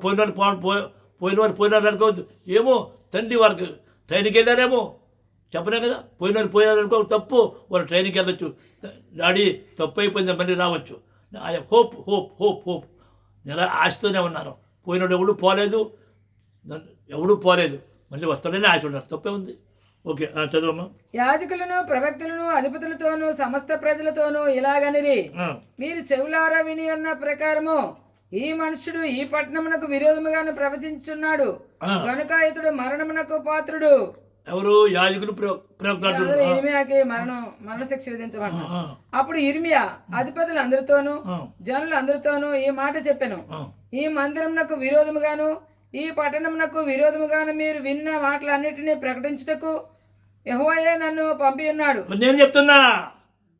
పోయినవారు అనుకోవద్దు. ఏమో తండ్రి వారికి ట్రైన్కి వెళ్ళారేమో చెప్పలేం కదా. పోయినారు అనుకో తప్పు, వాళ్ళు ట్రైన్కి వెళ్ళొచ్చు. డాడీ తప్పు అయిపోయింది, మళ్ళీ రావచ్చు. హోప్ నేను ఆశతోనే ఉన్నాను. పోయినాడు ఎవడు పోలేదు, మళ్ళీ వస్తాడని ఆశ ఉన్నారు. తప్పే ఉంది. ఓకే, చదువమ్మా. యాజకులను ప్రవక్తలను అధిపతులతోనూ సమస్త ప్రజలతోనూ ఇలాగనిరి. మీరు చెవులారా విని ఉన్న ప్రకారము ఈ మనుషుడు ఈ పట్టణమునకు విరోధముగాను ప్రవచించున్నాడు గనుక ఇతడు మరణమునకు పాత్రుడు. ఎవరు? యాజకులు ప్రవక్తలు. ఇర్మియాకి మరణ శిక్ష విధించమన్నాడు. అప్పుడు ఇర్మియా అధిపతులందరితోనూ జనులందరితోనూ ఈ మాట చెప్పెను. ఈ మందిరమునకు విరోధముగాను ఈ పట్టణమునకు విరోధముగాను మీరు విన్న మాటలన్నిటినీ ప్రకటించుటకు యెహోవాయే నన్ను పంపి ఉన్నాడు. నేను చెప్తున్నా,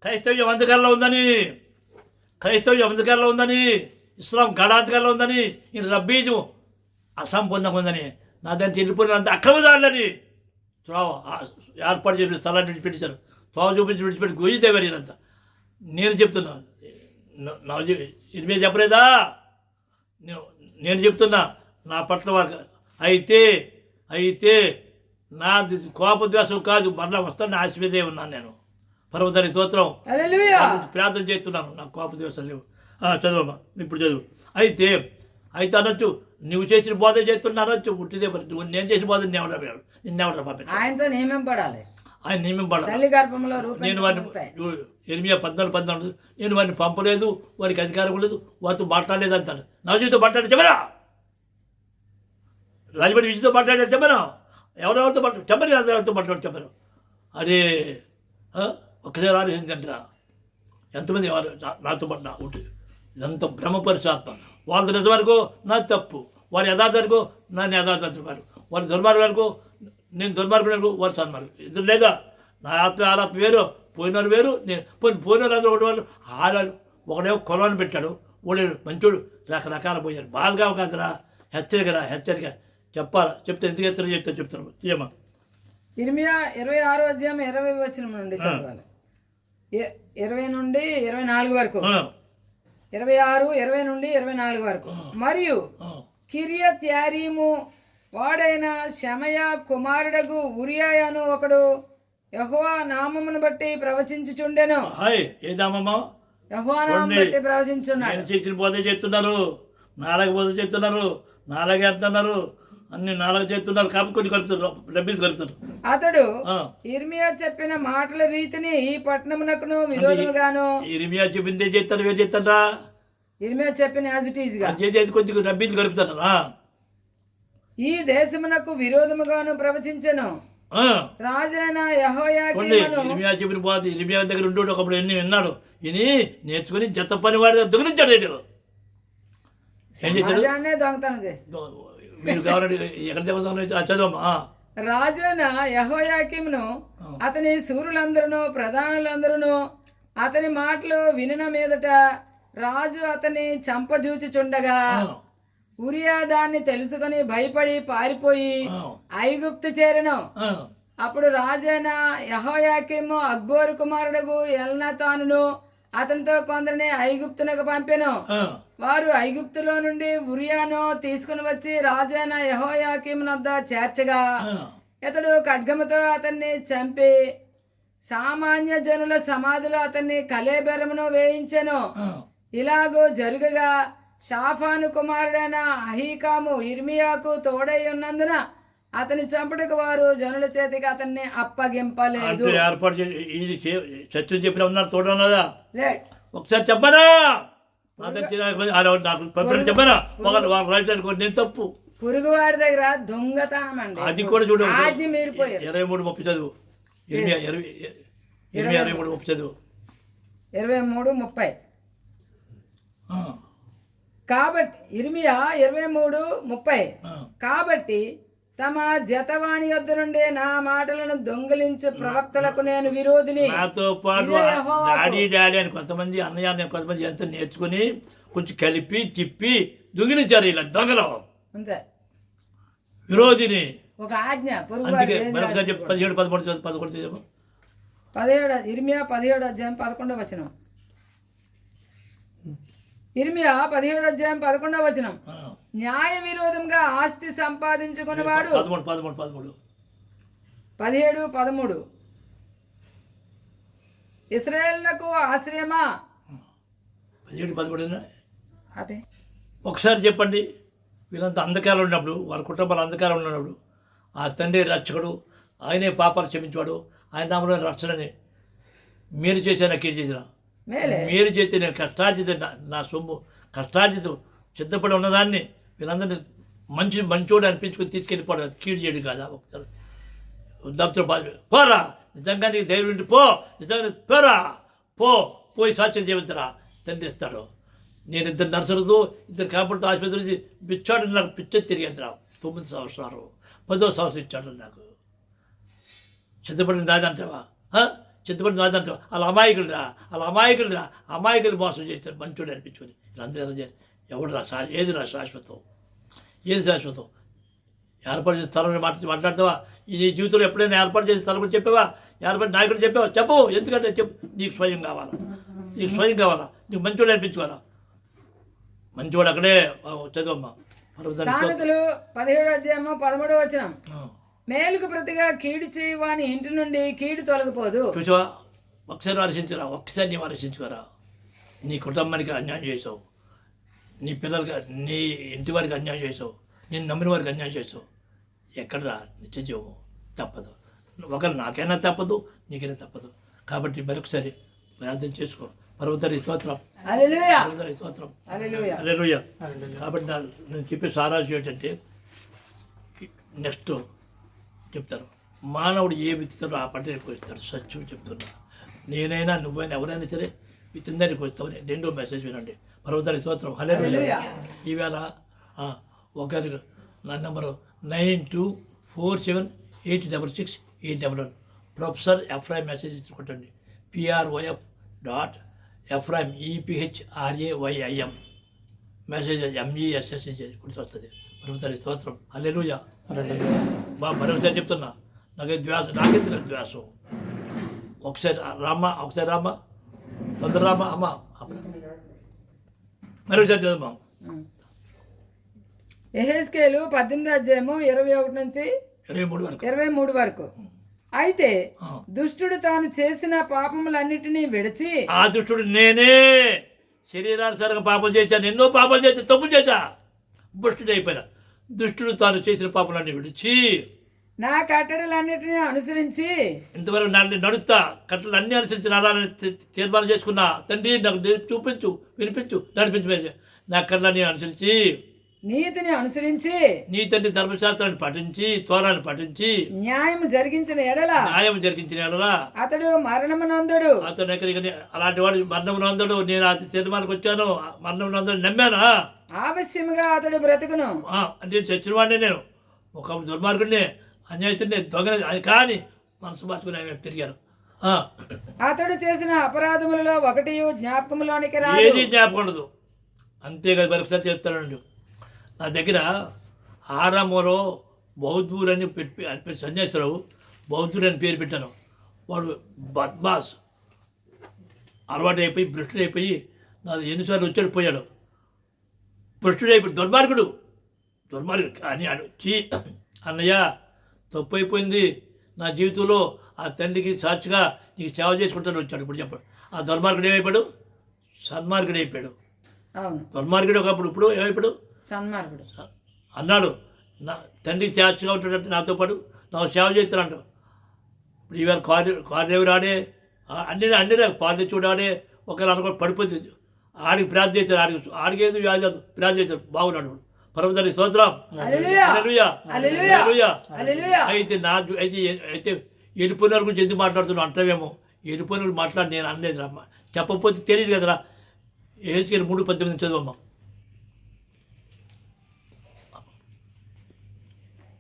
క్రైస్తవ్యం అంధకారంలో ఉందని, ఇస్లాం గడాంతకారంలో ఉందని, ఈ రబ్బీజు అసంపూర్ణంగా ఉందని, నా దాన్ని చెల్లిపోయినంత అక్రమదారులని ఏర్పాటు చేసి స్థలాన్ని విడిచిపెట్టారు. త్రోవ చూపించి విడిచిపెట్టి గొయ్యి తేవారంతా. నేను చెప్తున్నా, ఇర్మియా చెప్పలేదా? నేను చెప్తున్నా నా పట్ల వారికి అయితే నా కోపద్వేషం కాదు, మరలా వస్తాను ఆశ మీదే ఉన్నాను. నేను పర్వతానికి స్తోత్రం ప్రార్థన చేస్తున్నాను. నాకు కోపద్వేషం లేవు. చదువమ్మా, ఇప్పుడు చదువు. అయితే అనొచ్చు, నువ్వు చేసిన బోధ చేస్తున్నా అనొచ్చు. ఉట్టిదే నువ్వు నేను చేసిన బోధ నిన్నెవడ పంపించాను. ఆయనతో నియమం పడాలి. ఆయన నియమం పడాలి. నేను వాడిని ఎనిమిది 14 నేను వాడిని పంపలేదు, వారికి అధికారం లేదు, వారితో మాట్లాడలేదు అంటాను. నవజీవితో మాట్లాడి చెప్పరా? రాజమండ్రి విజయతో మాట్లాడాడు చెప్పను. ఎవరెవరితో చెప్పను. అరే ఒక్కసారి ఆలోచించండి, ఎంతమంది నాతో పడ్డా ఒకటి. ఇదంతా బ్రహ్మపరిశాత్మ. వాళ్ళ నిజం వరకు నాది తప్పు, వారి యథార్థ వరకు నన్ను యథార్థం వారు, వారి దుర్మార్గం వరకు నేను దుర్మార్గుడు వరకు వారు సన్మార్గం. ఇద్దరు లేదా? నా ఆత్మ వేరు, పోయినారు వేరు. నేను పోయినారు అందరూ ఒకటి వాళ్ళు ఆడారు. ఒకడేమో కొలవని పెట్టాడు, ఒకడే మంచోడు. రకరకాల పోయారు. బాధగా కాదురా, హెచ్చరిక చెప్పాలా. చెప్తే ఎందుకు హెచ్చరిక చెప్తాను. ఏమా ఇర్మియా 26వ అధ్యాయం 20 వచనం నుండి చదవాలి. 20 నుండి 24 వరకు. 26, 20 నుండి 24 వరకు. మరియు కిరియత్ యారీము వాడైన షమయ కుమారుడగు ఉరియను ఒకడు యెహోవా నామమును బట్టి ప్రవచించుచుండెను. యెహోవా నామమును బట్టి ప్రవచించున్నాడు. చేసిన బోధ చేస్తున్నారు, నాలుగు బోధ చేస్తున్నారు, నాలుగే అంటున్నారు, అన్ని నాలుగు చేస్తున్నారు. కాబట్టి కొన్ని కలుపుతారు, డబ్బులు కలుపుతారు. అతడు ఇర్మియా చెప్పిన మాటల రీతిని ఈ పట్టణమునకును విరోధముగాను. ఇర్మియా చెప్పిందే చేస్తారు, వేరు చేస్తారా? ఇర్మియా చెప్పిన యాజ్ ఇట్ ఈజ్ గా చేసేది కొద్దిగా డబ్బులు కలుపుతారా? ఈ దేశమునకు విరోధముగాను ప్రవచించెను. రాజైన యెహోయాకీమును ఇర్మియా చెప్పిన పోతే ఇర్మియా దగ్గర ఉండి ఒకప్పుడు ఎన్ని విన్నాడు. ఇని నేర్చుకుని జత పని వాడి దొంగలించాడు. ఏం చేశాడు? దొంగతనం చేసి మీరు కావాలంటే ఎక్కడ చదవమ్మా. రాజైన యెహోయాకీమును అతని శూరులందరూ ప్రధానులందరూ అతని మాటలు వినిన మీదట రాజు అతని చంపజూచుచుండగా ఉరియా దాన్ని తెలుసుకుని భయపడి పారిపోయి ఐగుప్తు చేరెను. అప్పుడు రాజైన యెహోయాకీము అక్బోరు కుమారుడగు ఎల్నాతానును అతనితో కొందరిని ఐగుప్తునకు పంపెను. ఆ, వారు ఐగుప్తులో నుండి ఉరియాను తీసుకుని వచ్చి రాజైన యెహోయాకీము వద్ద చేర్చగా ఆ, ఇతడు ఖడ్గముతో అతన్ని చంపి సామాన్య జనుల సమాధిలో అతన్ని కళేబరమును వేయించెను. ఆ. ఇలాగూ జరుగగా షాఫాను కుమారుడైన అహీకాము ఇర్మియాకు తోడై ఉన్నందున అతని చంపుటకు వారు జనుల చేతికి అతన్ని అప్పగింపలేదు. అంటే ఏర్పాటు ఇది సత్యం చెప్పిన ఉన్నారు తోడు ఉన్నదా లేట్ ఒకసారి చెప్పనా నాకు పంపిణీ చెప్పనా వాళ్ళ రాజధాని నేను తప్పు పొరుగువాడి దగ్గర దొంగతనం అండి. అది కూడా చూడు ఆజ్ఞ మీరిపోయారు. 23:30 చదువు 23:30 చదువు 23:30. ఆ, కాబట్టి ఇర్మియా 23:30. ఆ. కాబట్టి తమ జతవాణి యొద్ద నుండి నా మాటలను దొంగిలించే ప్రవక్తలకు నేను విరోధిని. నాతో పాటు ఇదే యెహోవాకు. డాడీ అని కొంతమంది అన్నయ్య అని కొంతమంది ఎంత నేర్చుకుని కొంచెం కలిపి తిప్పి దొంగిలించారు ఇలా దొంగలు అంతే విరోధిని. ఒక ఆజ్ఞ పొరుగువాడు అందుకే ఏం మరొకసారి రాజు చెప్పు 17 చెప్పు 17 ఇర్మియా 17 అధ్యాయం 11 వచనం. ఇర్మియా 17 అధ్యాయం 11 వచనం. ఆ, న్యాయ విరోధంగా ఆస్తి సంపాదించుకున్నవాడు 13 17:13 ఇశ్రాయేలునకు ఆశ్రయమా 17 అదే ఒకసారి చెప్పండి. వీళ్ళంతా అంధకారం ఉన్నప్పుడు వాళ్ళ కుటుంబాలు అంధకారం ఉన్నప్పుడు ఆ తండ్రి రక్షకుడు ఆయనే పాపాలు క్షమించాడు ఆయన నామలో రక్షణని మీరు చేసిన కీడు చేసిన మేలే మీరు చేస్తే నేను కష్టార్జిత నా సొమ్ము కష్టార్జితం సిద్ధపడి ఉన్నదాన్ని వీళ్ళందరినీ మంచోడు అనిపించుకొని తీసుకెళ్ళిపోవడం అది కీడు చేయడు కాదా ఒకసారి దప్తరం పోరా నిజంగా నీకు ధైర్యం ఉండి పో నిజంగా పోరా పోయి సాక్ష్యం జీవించరా తండ్రి ఇస్తాడు. నేను 2 నర్సులతో 2 కాంపౌండ్ ఆసుపత్రి నుంచి పిచ్చాడు నాకు పిచ్చ తిరిగాను రా 9 సంవత్సరాలు 10వ సంవత్సరం ఇచ్చాడు నాకు సిద్ధపడిన నాదంటావా సిద్ధపడిన నాదంటావా అలా అమాయకులు మోసం చేస్తారు మంచోడు అనిపించుకొని వీళ్ళందరూ ఏదో చేయాలి ఎవడు ఏది శాశ్వతం ఏర్పాటు చేసిన స్థలం మాట్లాడతావా ఈ జీవితంలో ఎప్పుడైనా ఏర్పాటు చేసిన స్థలం గురించి చెప్పావా ఏర్పాటు నాయకుడు చెప్పావా చెప్పు ఎందుకంటే చెప్పు నీకు స్వయం కావాలా నీకు మంచోడు అనిపించుకోవాలా మంచివాడు అక్కడే చదువమ్మా సామెతలు 17 అధ్యాయము 13 వచనం. మేలుకు ప్రతిగా కీడు చేయవాని ఇంటి నుండి కీడు తొలగిపోదు. చూసావా ఒకసారి ఆలోచించరా ఒక్కసారి నీవు ఆలోచించుకోరా నీ కుటుంబానికి అన్యాయం చేసావు నీ పిల్లలకి నీ ఇంటి వారికి అన్యాయం చేసావు నేను నమ్మిన వారికి అన్యాయం చేసావు ఎక్కడరా నిత్య జీవము తప్పదు ఒకరు నాకైనా తప్పదు నీకైనా తప్పదు కాబట్టి మరొకసారి ప్రార్థన చేసుకో పర్వతారి స్తోత్రం హల్లెలూయా పర్వతారి స్తోత్రం హల్లెలూయా హల్లెలూయా కాబట్టి నేను చెప్పే సారాంశం ఏంటంటే నెక్స్ట్ చెప్తాను మానవుడు ఏ విత్తుతాడో ఆ పంటని కోస్తాడు సత్యం చెప్తున్నా నేనైనా నువ్వైనా ఎవరైనా సరే విత్తిందని కోస్తామని 2వ మెసేజ్ వినండి పర్వతారి స్తోత్రం హల్లెలూయా. ఈవేళ ఒకరి నా నెంబరు 9247866811 ప్రొఫెసర్ ఎఫ్రాయిం మెసేజ్ ఇచ్చుకుంటండి PROF.Ephraim EPHRAYIM మెసేజ్ MESS గుర్తొస్తుంది పర్వతారి స్తోత్రం హల్లెలూయా. మరొకసారి చెప్తున్నా నాకేం ద్వేషం ఒకసారి రామ్మ తొందర రామ్మ అమ్మ మరొకసారి చదువు యెహెజ్కేలు 18 అధ్యాయము 21 నుంచి 23 వరకు. అయితే దుష్టుడు తాను చేసిన పాపములన్నిటినీ విడిచి ఆ దుష్టుడు నేనే శరీరానుసారంగా పాపం చేశాను ఎన్నో పాపాలు చేశా తప్పులు చేశా భ్రష్టుడు అయిపోయినా దుష్టుడు తాను చేసిన పాపలన్నీ విడిచి నా కట్టడలన్నిటినీ అనుసరించి ఇంతవరకు నడుస్తా కట్టలు అన్నీ అనుసరించి నడాలని తీర్మానం చేసుకున్నా తండ్రి నాకు చూపించు వినిపించు నడిపించు నా కట్టలన్నీ అనుసరించి నీతిని అనుసరించి నీ తండ్రి ధర్మశాస్త్రాన్ని పఠించి తోరాన్ని పఠించి న్యాయం జరిగించిన ఎడల అతడు మరణమునందుడు. అతను ఎక్కడికి అలాంటి వాడు మరణమునందుడు నేను ఆ తీర్మానానికి వచ్చాను మరణమునందుడు నమ్మానా ఆవశ్యముగా అతడు బ్రతుకును. అంటే చచ్చిన వాడిని నేను ఒక దుర్మార్గుడిని అన్యాయతుడిని దొంగని కానీ మనసు మార్చుకుని తిరిగాను. అతడు చేసిన అపరాధములలో ఒకటి జ్ఞాపకంలోనికి ఏది జ్ఞాపకం ఉండదు అంతేకాదు మరొకసారి చెప్తానండి నా దగ్గర ఆరామలో బౌద్ధుడు అని పెట్టి సన్యాసరావు బౌద్ధుడు అని పేరు పెట్టాను వాడు బద్మాస్ అలవాటు అయిపోయి భ్రష్టుడైపోయి నా ఎన్నిసార్లు వచ్చాడు పోయాడు. భ్రష్టుడైపోయి దుర్మార్గుడు కానీ వచ్చి అన్నయ్య తప్పు అయిపోయింది నా జీవితంలో, ఆ తండ్రికి సాక్షిగా నీకు సేవ చేసుకుంటాను వచ్చాడు. ఇప్పుడు చెప్పాడు ఆ దుర్మార్గుడు ఏమైపోయాడు? సన్మార్గుడు అయిపోయాడు. అవును, దుర్మార్గుడు ఒకప్పుడు, ఇప్పుడు ఏమైపోయాడు? సన్మార్గుడు. అన్నాడు నా తండ్రికి సాక్షిగా ఉంటాడంటే నాతో పాటు నాకు సేవ చేస్తానంట. ఇప్పుడు ఇవాళ కారు రాడే అన్ని పాలు తెచ్చుడాడే ఒకవేళ అనుకో పడిపోతుంది. ఆడికి ప్రార్థన చేస్తాడు, ఆడికి ఏదో వ్యాధి ప్రార్థన చేస్తాడు, బాగున్నాడు. పరమదాని స్తోత్రం. హల్లెలూయా. అయితే అయితే వెళ్ళిపోయిన గురించి ఎందుకు మాట్లాడుతున్నావు అంటావేమో. వెళ్ళిపోయిన మాట్లాడి నేను అనలేదు అమ్మ, చెప్పకపోతే తెలియదు కదరా. ఏసుకెళ్ళి 3:18 చదువమ్మా.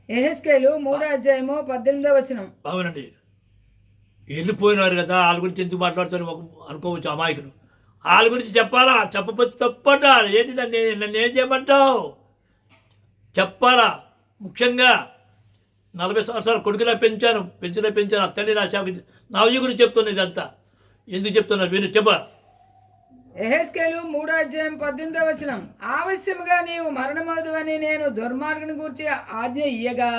యెహెజ్కేలు 3:18. బాగునండి. వెళ్ళిపోయినారు కదా వాళ్ళ గురించి ఎందుకు మాట్లాడుతాను అనుకోవచ్చు అమాయకులు. వాళ్ళ గురించి చెప్పాలా? చెప్పకపోతే తప్పట. ఏంటి నన్ను ఏం చేయమంటావు? చెప్పాలా? ముఖ్యంగా 40 సంవత్సరాలు కొడుకులా పెంచాను ఆ తల్లి నా శాఖ నవజీ గురించి చెప్తున్నది ఇదంతా. ఎందుకు చెప్తున్నారు మీరు చెప్ప. యెహెజ్కేలు 3:18. ఆవశ్యముగా నీవు మరణమవుదువని నేను దుర్మార్గుని గురించి ఆజ్ఞ ఇయ్యగా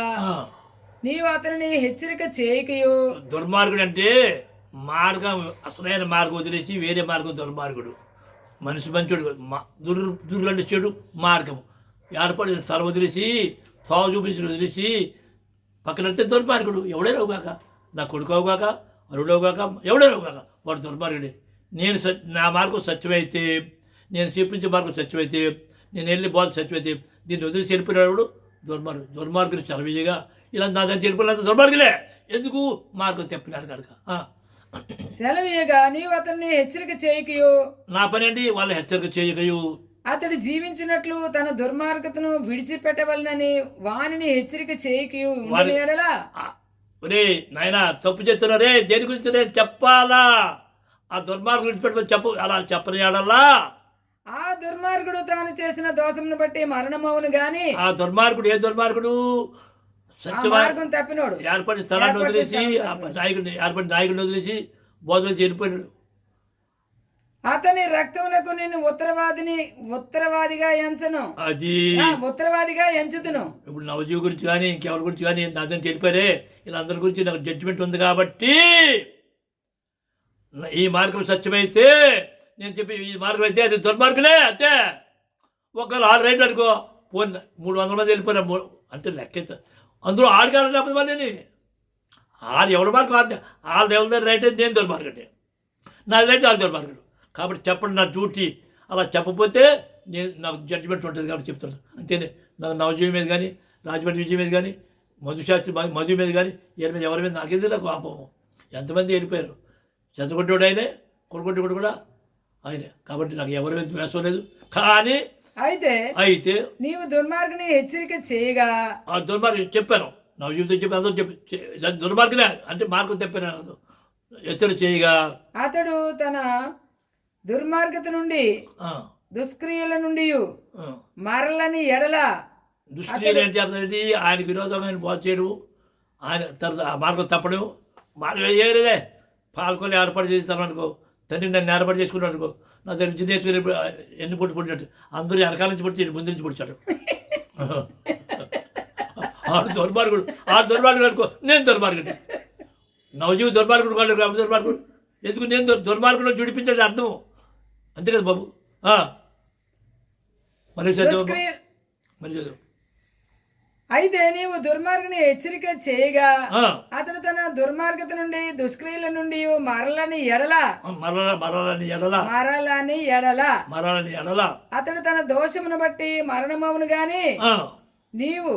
నీవు అతనిని హెచ్చరిక చేయకయు. దుర్మార్గుడు అంటే మార్గం, అసలైన మార్గం వదిలేసి వేరే మార్గం దుర్మార్గుడు. మనిషి మంచోడు దుర్లంటే చెడు మార్గము ఏర్పడి తల వదిలేసి సాగు చూపించి వదిలేసి పక్కనడితే దుర్మార్గుడు. ఎవడైనా కాక నా కొడుకు అవగాక అరుడు అవగాక ఎవడైనా కాక వాడు దుర్మార్గుడే. నేను నా మార్గం సత్యమైతే, నేను చూపించే మార్గం సత్యమైతే, నేను వెళ్ళి బోధ సత్యమైతే దీన్ని వదిలి చనిపోయినాడు దుర్మార్గుడు చలవీయగా ఇలా నా దాన్ని చనిపోయినంత దుర్మార్గులే. ఎందుకు? మార్గం తెప్పినారు కనుక. సెలవీయగా నీవు అతన్ని హెచ్చరిక చేయకయు. నా పని అండి వాళ్ళ హెచ్చరిక చేయకయు. అతడు జీవించినట్లు తన దుర్మార్గతను విడిచిపెట్టవలనని వానిని హెచ్చరిక చేయకయు. ఒరే నాయనా తప్పు చేస్తున్నారే, దేని గురించి నేను చెప్పాలా? ఆ దుర్మార్గుడు విడిచిపెట్టమని చెప్పు. అలా చెప్పనియాడల్లా ఆ దుర్మార్గుడు తాను చేసిన దోషమును బట్టి మరణమవును గాని. ఆ దుర్మార్గుడు ఏ దుర్మార్గుడు? మార్గం తప్పినోడు. ఏర్పడి స్థలాన్ని వదిలేసి నాయకుడిని వదిలేసి బోధన చేరిపోయినాడు. అతని రక్తమునకు నేను ఉత్తరవాదిగా ఎంచను. అది ఉత్తరవాదిగా ఎంచుతును. ఇప్పుడు నవజీవి గురించి కానీ ఇంకెవరి గురించి కానీ నాదని తెలిపారే, వీళ్ళందరి గురించి నాకు జడ్జిమెంట్ ఉంది కాబట్టి ఈ మార్గం సత్యమైతే నేను చెప్పి ఈ మార్గం అయితే అది దుర్మార్గులే అంతే. ఒకవేళ 6 రైట్ అనుకో పోయిన 300 మంది వెళ్ళిపోయినా అంటే లెక్క అందులో ఆడికాలని చెప్పదు మరి నేను ఎవరి మార్గం వాళ్ళది ఎవరి రైట్ అయితే నేను దుర్మార్గండి, నాది రైట్ వాళ్ళు దుర్మార్గుడు. కాబట్టి చెప్పండి నా డ్యూటీ. అలా చెప్పకపోతే నేను నాకు జడ్జిమెంట్ ఉంటుంది కాబట్టి చెప్తున్నాను అంతేనే. నాకు నవజీవి మీద కానీ రాజమండ్రి విజయ్ మీద కానీ మధు మీద కానీ ఎవరి మీద నాకేది నాకు కోపం. ఎంతమంది వెళ్ళిపోయారు. చదువుకుంటాడు ఆయనే, కొడుకుంటాడు కూడా ఆయనే. కాబట్టి నాకు ఎవరి మీద ద్వేషం లేదు. కానీ అయితే నీవు దుర్మార్గుని హెచ్చరిక చేయగా ఆ దుర్మార్గం చెప్పాను నా జీవితం చెప్పి అందరూ చెప్పి దుర్మార్గనే అంటే మార్గం తెప్పాను హెచ్చరిక చేయగా అతడు తన దుర్మార్గత నుండి దుష్క్రియల నుండి మరలని ఎడల. దుష్క్రియలు ఏంటి అర్థం? ఆయనకు విరోధమైన బోధ చేయడం, ఆయన తర్వాత ఆ మార్గం తప్పడం. మార్గం ఏదే పాల్కొని ఏర్పాటు చేస్తాను అనుకో, తండ్రి నన్ను ఏర్పాటు చేసుకున్నాను అనుకో, నా దగ్గర జిన్నేసుకుని ఎన్ని పుట్టినట్టు అందరూ వెనకాల నుంచి పుట్టి ముందు నుంచి పుడిచాడు. ఆడు దుర్మార్గుడు అనుకో, నేను దుర్మార్గుడు. నవజీవి దుర్మార్గుడు కాదు, దుర్మార్గుడు ఎందుకు? నేను దుర్మార్గుడు చూడిపించాడు అర్థం అంతే కదా బాబు. మరి చదువు. అయితే నీవు దుర్మార్గుని హెచ్చరిక చేయగా అతడు తన దుర్మార్గత నుండి దుష్క్రియల నుండి మరలని ఎడల అతడు తన దోషమును బట్టి మరణమవును గాని నీవు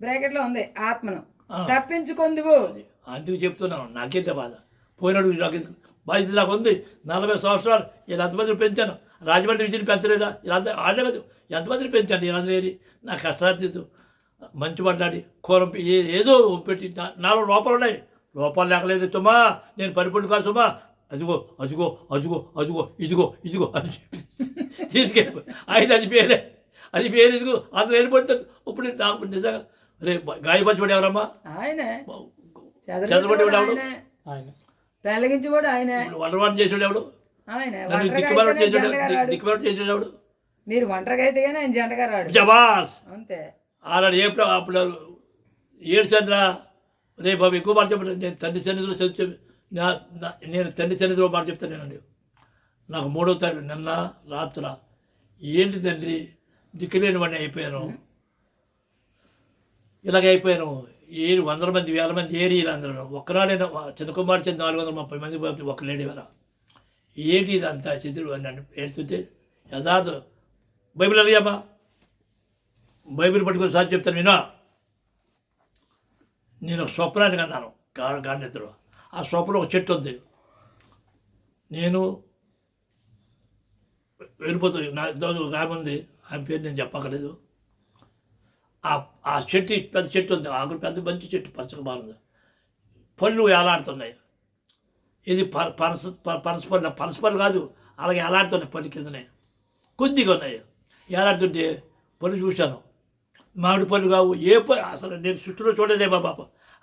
బ్రాకెట్లో ఉంది ఆత్మను తప్పించుకొందువు. అందుకు చెప్తున్నాను. నాకేంత బాధ పోయినాడు నాకు బాధ్యత నాకు ఉంది. 40 సంవత్సరాలు ఇలా ఎంతమందిని పెంచాను. రాజమండ్రి విజయని పెంచలేదా? ఇలా ఆడే కాదు ఎంతమందిని పెంచాను. వీళ్ళందరూ ఏరి నా కష్టార్జితం మంచి మాట్లాడి కూర ఏదో పెట్టి నాలో లోపాలు ఉన్నాయి. లోపాలు లేకలేదు సుమా, నేను పరిపూర్ణ కాదు సుమా. అదిగో అదిగో అదిగో అదిగో ఇదిగో ఇదిగో అని చెప్పి తీసుకెళ్ళి అయితే అది పేరు ఇదిగో అందులో వెళ్ళిపోతుంది. ఇప్పుడు నాకు నిజంగా రే గాయపరిచిపడి ఎవరమ్మా? చంద్రబాబు ఎవడు? తొలగించివాడు ఆయన. వండర్వాడు చేసాడు ఎవడు? ఆయన నన్ను ఒంటరిగా దిక్కుమాల అయితేనే జంటగా రాడు. దిక్కుమాల చేసేవాడు మీరు ఒంటరిగా అయితే కానీ ఆయన జంటగా రాడు. జబాస్ అంతే. ఆనాడు అప్పుడు ఏడ్చండ్రా రే బాబు ఎక్కువ మాట చెప్పండి. నేను తండ్రి సన్నిధిలో నేను తండ్రి సన్నిధిలో మాట చెప్తాను నేనండి. నాకు 3వ తారీఖు నిన్న రాత్ర ఏంటి తండ్రి దిక్కులేని వాడిని అయిపోయాను, ఇలాగ అయిపోయాను. 100 మంది 1000 మంది ఏరియాలు అందరూ ఒక్కనాడైనా చిన్న కుమార్ చెంది 430 మంది పంపి ఒక్క లేడీ వల్ల ఏంటి ఇదంతా చెదురు అని ఏడుతుంటే యథార్థ బైబిల్ అడిగామా, బైబిల్ పట్టుకొని సార్ చెప్తాను వినా. నేను ఒక స్వప్నానికి అన్నాను గాంధీలో. ఆ స్వప్నంలో ఒక చెట్టు ఉంది. నేను వెళ్ళిపోతుంది నా ఒక ఆమె ఉంది, ఆమె పేరు నేను చెప్పక్కర్లేదు. ఆ చెట్టు పెద్ద చెట్టు ఉంది, ఆకులు పెద్ద మంచి చెట్టు పచ్చగా బాగుంది. పళ్ళు ఎలాడుతున్నాయి. ఇది పనసపళ్ళు కాదు, అలాగే ఎలాడుతున్నాయి. పళ్ళు కిందనే కొద్దిగా ఉన్నాయి. ఎలాడుతుంటే పళ్ళు చూశాను. మామిడి పళ్ళు కావు, ఏ పళ్ళు అసలు నేను సృష్టిలో చూడలేదే బాబా.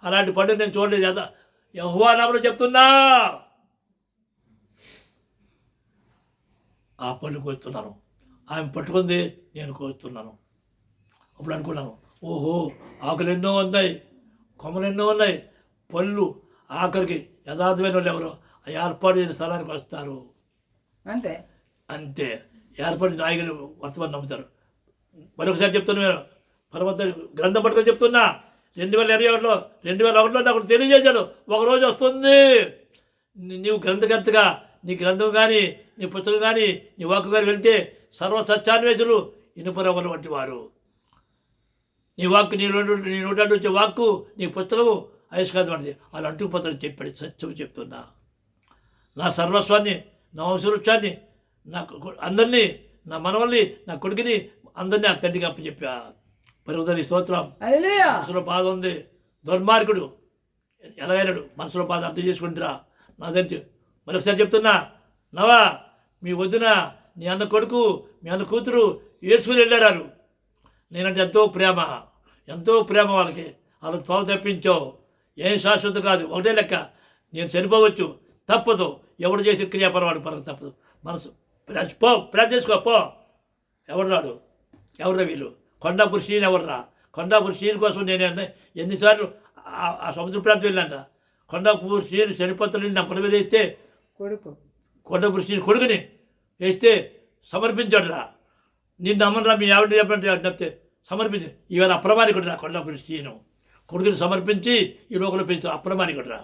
అలాంటి పళ్ళు నేను చూడలేదు. కదా యెహోవా నామములో చెప్తున్నా, ఆ పళ్ళు కోస్తున్నాను. ఆమె పట్టుకుంది, నేను కోస్తున్నాను. అప్పుడు అనుకున్నాను, ఓహో ఆకులు ఎన్నో ఉన్నాయి, కొమ్మలు ఎన్నో ఉన్నాయి, పళ్ళు ఆఖరికి యథార్థమైన వాళ్ళు ఎవరో ఏర్పాటు చేసిన స్థలానికి వస్తారు. అంతే అంతే ఏర్పాటు నాయకులు వర్తమానం నమ్ముతారు. మరొకసారి చెప్తున్నా, నేను పరమత గ్రంథం పట్టుకొని చెప్తున్నా. 2021లో 2001లో నాకు తెలియజేశాడు, ఒకరోజు వస్తుంది నీవు గ్రంథకర్తగా నీ గ్రంథం కానీ నీ పుస్తకం కానీ నీ వాక్కు కానీ వెళ్తే సర్వసత్యాన్వేషులు ఇనుపరవలు వంటి వారు. నీ వాక్కు నీ నోటి వచ్చే వాక్కు నీ పుస్తకము ఆయుష్కాంతం వంటిది. వాళ్ళు అంటుకుపోతారని చెప్పాడు. సత్యం చెప్తున్నా. నా సర్వస్వాన్ని, నా వంశవృక్షాన్ని, నా అందరినీ, నా మనవల్ని, నా కొడుకుని అందరినీ ఆ తండ్రికి అప్పచెప్పా. పరుగుదని స్తోత్రం. మనసులో బాధ ఉంది. దుర్మార్గుడు ఎలాగైనాడు, మనసులో బాధ అర్థం చేసుకుంటురా. నా దగ్గర మరొకసారి చెప్తున్నా, నవా మీ వదిన, నీ అన్న కొడుకు, మీ అన్న కూతురు ఏడ్చుకుని వెళ్ళారు. నేనంటే ఎంతో ప్రేమ వాళ్ళకి. వాళ్ళకి త్వర తప్పించావు. ఏం శాశ్వతం కాదు, ఒకటే లెక్క. నేను చనిపోవచ్చు, తప్పదు. ఎవడు చేసే క్రియాపరవాడు పరకు తప్పదు. మనసు ప్లాన్ చేసుకో పో. ఎవరు రాడు, ఎవరు వీళ్ళు? కొండాపూర్ శ్రీని ఎవర్రా? కొండాపూర్ శ్రీని కోసం నేను ఎన్నిసార్లు ఆ సముద్ర ప్రాంతం వెళ్ళాను. కొండాపూర్ శ్రీని చనిపోతున్న నా పొల మీద వేస్తే కొండాపూర్ శ్రీని కొడుకుని వేస్తే సమర్పించాడు రా. నిన్ను అమ్మనరా మీ ఆవిడ చెప్పండి చెప్తే సమర్పించి ఇవాళ అప్రమాణికుడు రా. కొండాపూర్ శ్రీను కొడుకుని సమర్పించి ఈ లోకంలో పెంచు అప్రమాణికుడు రా.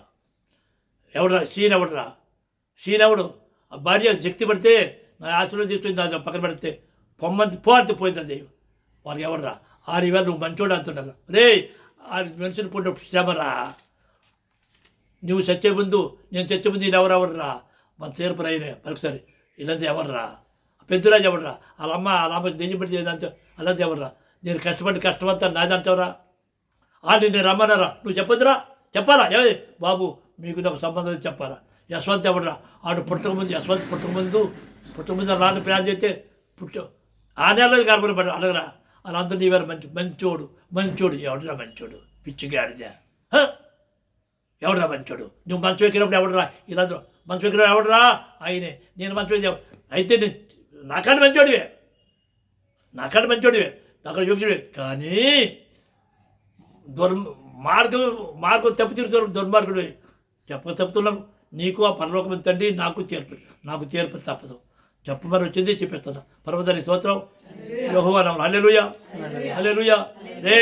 ఎవడురా శ్రీని? ఎవడురా శ్రీని? ఎవడు? ఆ భార్య శక్తి పడితే నా ఆశలో తీసుకొని నా పక్కన పెడితే పొమ్మంది పోతే పోతుంది. వాళ్ళకి ఎవడరా? ఇవాళ నువ్వు మంచోడు అంటున్నారు. రే ఆ మనిషిని పుట్టిన శ్రమరా. నువ్వు చచ్చే ముందు, నేను చచ్చే ముందు ఈయన ఎవరెవర్రా? మన తీర్పు అయినా మరొకసారి ఇలాంటి ఎవర్రా? పెద్దరాజు ఎవడరా? వాళ్ళ అమ్మ దెయ్యం పెట్టి చేదంటే అలాంటి ఎవర్రా? నేను కష్టమంతా నాదంటావురా? నేను రమ్మన్నారా? నువ్వు చెప్పొద్దురా? చెప్పాలా? బాబు మీకు నాకు సంబంధం చెప్పాలా? యశ్వంత్ ఎవడరా? యశ్వంత్ పుట్టకముందు నాన్న ప్లాన్ చేస్తే ఆ నెలలో కనపడబడి అడగరా? వాళ్ళంతా నీ వేరే మంచోడు ఎవడరా? మంచోడు పిచ్చిగా ఆడితే ఎవడరా మంచోడు? నువ్వు మంచం ఎక్కినప్పుడు ఎవడరా? ఇలా మంచం ఎక్కిన ఎవడరా? ఆయనే. నేను మంచం అయితే నాకంటే మంచోడివే, నాకంటే యోగ్యుడివే. కానీ మార్గం తప్పు తిరుగుతున్నాడు, దుర్మార్గుడు. తప్పుతున్నావు. నీకు ఆ పరలోకం తండ్రి, నాకు తీర్పు తప్పదు. చెప్పమని వచ్చింది చెప్పేస్తున్నా. పరమదాని స్తోత్రం. యెహోవా నామమున హల్లెలూయా, హల్లెలూయా. రే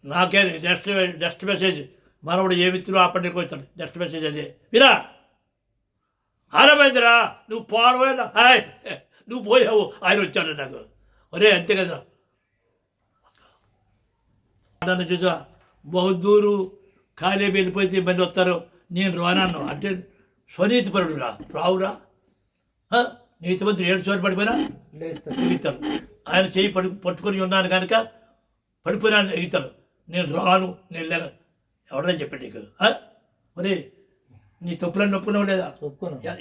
నాకే నెక్స్ట్ మెసేజ్ మనవుడు ఏ మిత్రుడు ఆ పండుగకి వచ్చాడు. నెక్స్ట్ మెసేజ్ అదే విరా. ఆరమైందిరా, నువ్వు పోవడం హాయ్ నువ్వు పోయావు, ఆయన వచ్చాడు నాకు. ఒరే అంతే కదరా. నన్ను చూసా బహుదూరు ఖాళీ వెళ్ళిపోతే ఇబ్బంది వస్తారు. నేను రానన్ను అంటే స్వనీతిపరుడు రావురా. నీతిమంతుడు 7 చోటు పడిపోయినా ఎగుతాడు. ఆయన చేయి పట్టుకొని ఉన్నాను కనుక పడిపోయినా ఎగుతాడు. నేను రాను, నేను లేక ఎవడని చెప్పాడు నీకు? మరి నీ తప్పులను ఒప్పుకున్నావు లేదా?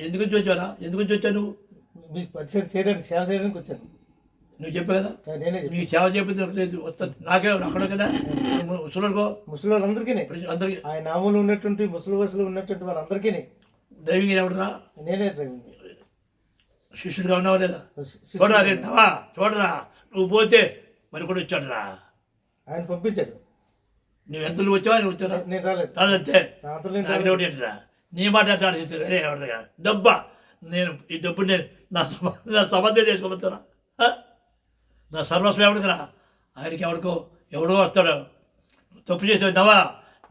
ఎందుకు వచ్చారా? ఎందుకు వచ్చావు నువ్వు? సేవ చేయడానికి వచ్చాను. నువ్వు చెప్పావు కదా, నీకు సేవ చేయలేదు వస్తా. నాకే అక్కడ కదా ముసలి వాళ్ళందరికీ ఆయన నామంలో ఉన్నటువంటి ముసలి వయసులో ఉన్నటువంటి వాళ్ళందరికీ డ్రైవింగ్ ఎవడరా? నేనే డ్రైవింగ్. శిష్యుడిగా ఉన్నావా లేదా? శిష్యుడు. చూడరా రే నవా, చూడరా, నువ్వు పోతే మరి కూడా వచ్చాడు రా. ఆయన పంపించాడు. నువ్వు ఎందులో వచ్చావా? ఆయన వచ్చారా? నేను రాలేదు. రాదంతే. నా అంతలో నేను నాకు ఒకటి ఏంటిరా, నీ మాట అంటే ఆలోచిస్తారు. అరే ఎవరిగా డబ్బా, నేను ఈ డబ్బు నేను నా సంబంధం చేసుకోబోతారా? నా సర్వస్వం ఎవడికిరా? ఆయనకి ఎవడో వస్తాడు. తప్పు చేసావు నవా,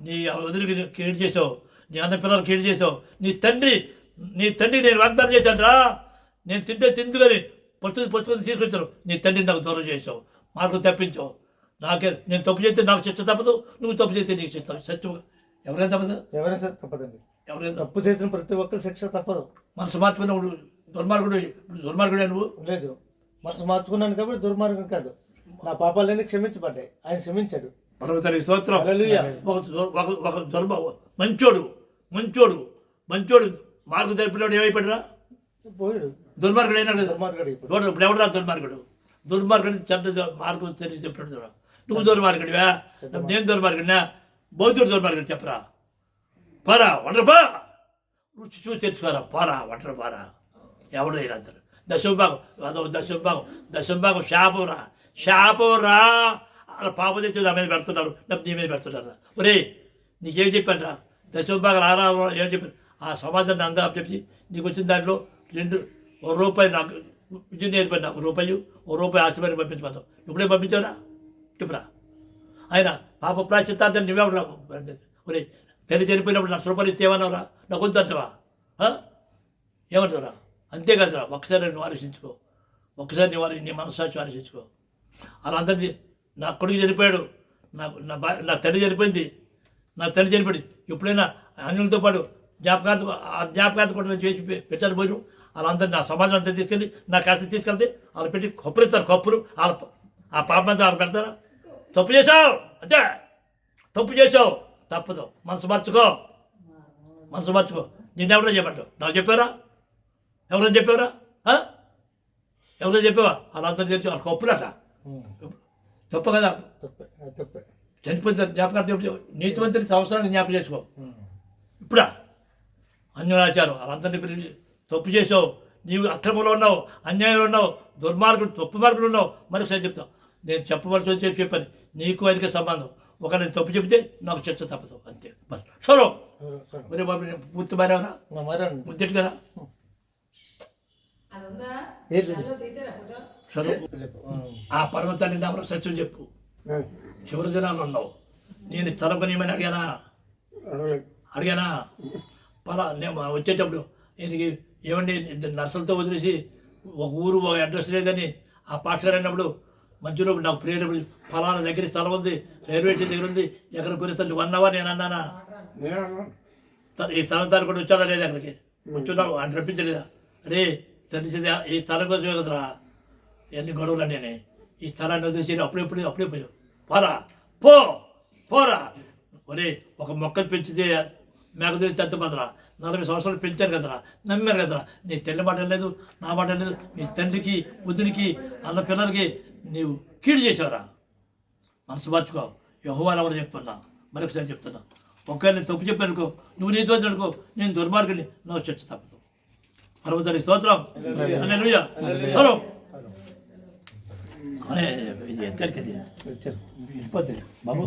నీ వదిలికి కీడు చేసావు, నీ అన్న పిల్లలు కీడు చేసావు. నీ తండ్రి నేను వాగ్దానం చేశాను రా, నేను తిందు కానీ పచ్చుకొని తీసుకొచ్చాను. నీ తండ్రిని నాకు దూరం చేసావు, మార్గం తప్పించావు. నేను తప్పు చేస్తే నాకు శిక్ష తప్పదు, నువ్వు తప్పు చేస్తే నీకు శిక్ష సత్యం. ఎవరైనా తప్పదు, ఎవరైనా తప్పదండి. ఎవరైనా తప్పు చేసిన ప్రతి ఒక్కరి శిక్ష తప్పదు. మనసు మార్చుకున్నప్పుడు దుర్మార్గుడే నువ్వు. లేదు, మనసు మార్చుకున్నాను కాబట్టి దుర్మార్గం కాదు. నా పాపాలన్నీ క్షమించబడ్డాయి, ఆయన క్షమించాడు. పర్వతానికి స్తోత్రం. హల్లెలూయా. ఒక మంచోడు మార్గం తెలిపినప్పుడు ఏమైపోయాడురా? పోయాడు. దుర్మార్గుడు అయినాడు కదా. దుర్మార్గుడు ఇప్పుడు. చూడు ఇప్పుడు ఎవడా దుర్మార్గుడు చెడ్డ మార్గం తెలియ చెప్పాడు చూడ. నువ్వు దుర్మార్గుడివా? నేను దుర్మార్గుడినా? బౌద్ధుడు దుర్మార్గుడు చెప్పరా? పారా వంటపా, రుచి చూసి తెలుసుకోరా. పారా వంటరు పారా. ఎవడైనా అంటారు దశంభాగం శాపంరా అలా పాప తెచ్చి నా మీద పెడుతున్నారు, నీ మీద పెడుతున్నారు. ఒరే నీకేం చెప్పాను రా? దశంభాగం ఆరా ఏం చెప్పాను? ఆ సమాజాన్ని అందరూ చెప్పి నీకు వచ్చిన దాంట్లో ₹1 నాకు విద్య నేర్పండి. నాకు రూపాయి ఆశీర్వాదం పంపించమన్నావు. ఇప్పుడే పంపించారా? చెప్పురా. ఆయన పాప ప్రాశ్చిత్తార్థం నువ్వెవడు రా? ఒరే తల్లి చనిపోయినప్పుడు ₹1 ఇస్తే ఏమన్నావురా? నాకు వద్దు అంటావా? ఏమంటావురా? అంతేకాదురా, ఒక్కసారి నువ్వు ఆలోచించుకో. ఒక్కసారి నీ మనస్సాక్షి ఆలోచించుకో. అలా అందరినీ నా కొడుకు చనిపోయాడు, నా తల్లి చనిపోయింది, ఎప్పుడైనా అన్యులతో పాటు జ్ఞాపకార్థ కూడా చేసి పెట్టారు పోయి వాళ్ళందరూ నా సమాజం అంతా తీసుకెళ్ళి నా కాస్త తీసుకెళ్తే వాళ్ళు పెట్టి కప్పురిస్తారు. కప్పులు ఆ పాప అంతా వాళ్ళు పెడతారా? తప్పు చేసావు తప్పదు. మనసు మార్చుకో. నిన్నెవరో చెప్పంటావు? నాకు చెప్పారా? ఎవరైనా చెప్పారా? చెప్పావా? వాళ్ళందరూ తెలిసి వాళ్ళ కప్పులట. తప్ప కదా. తప్పే. చనిపోతే జ్ఞాపకార్థం నీతివంతుని సంవత్సరానికి జ్ఞాపకం చేసుకో. ఇప్పుడా అన్యులాచారం వాళ్ళందరినీ పిలిచి తప్పు చేసావు, నీవు అక్రమంలో ఉన్నావు, అన్యాయంలో ఉన్నావు, తప్పు మార్గులు ఉన్నావు. మరొకసారి చెప్తావు. నేను చెప్పవలసి చెప్పాను. నీకు ఆయనకి సంబంధం. ఒక నేను తప్పు చెప్తే నాకు చర్చ తప్పదు, అంతే. సరే మరి బాబు పూర్తి మారేవరా? ముద్దెట్టు కదా. ఆ పర్వతాన్ని నామలో సత్యం చెప్పు. చివరి దినాల్లో ఉన్నావు. నేను స్థలం కొనియమని అడిగానా? నేను వచ్చేటప్పుడు ఈయనకి ఏమండి నర్సులతో వదిలేసి ఒక అడ్రస్ లేదని ఆ పాస్టర్ అన్నప్పుడు మధ్యలో నాకు ప్రేరేపడి ఫలానా దగ్గర స్థలం ఉంది, రైల్వే స్టేషన్ దగ్గర ఉంది, ఎక్కడ కొనిస్తాను 1 అవర్ నేను అన్నానా? ఈ స్థలం దాని కూడా వచ్చాడా లేదా? అక్కడికి వచ్చున్నావు అని రప్పించలేదా? రే తెలిసింది ఈ స్థలం కోసం కదరా ఎన్ని గొడవలు నేనే. ఈ స్థలాన్ని వదిలేసి అప్పుడే పోయావు. పోరా. ఒరే ఒక మొక్కలు పెంచితే మేక తెలిసి తెత్తపోదరా. 40 సంవత్సరాలు పెంచారు కదరా, నమ్మారు కదరా. నీ తెల్లి మాట లేదు, నా మాట లేదు. మీ తండ్రికి వదిలికి అన్న పిల్లలకి నీవు కీడు చేసావురా. మనసు మార్చుకో. యెహోవా ఎవరు చెప్తున్నా, మరొకసారి చెప్తున్నా. ఒకవేళ నేను తప్పు చెప్పానుకో, నువ్వు నీతివంతుడు అనుకో, నేను దుర్మార్గుని, నా చర్చ తప్పదు. పర్వతానికి స్తోత్రం. హల్లెలూయా. హలో అనే ఇది హెచ్చరిక, వెళ్ళిపోద్ది బాబు.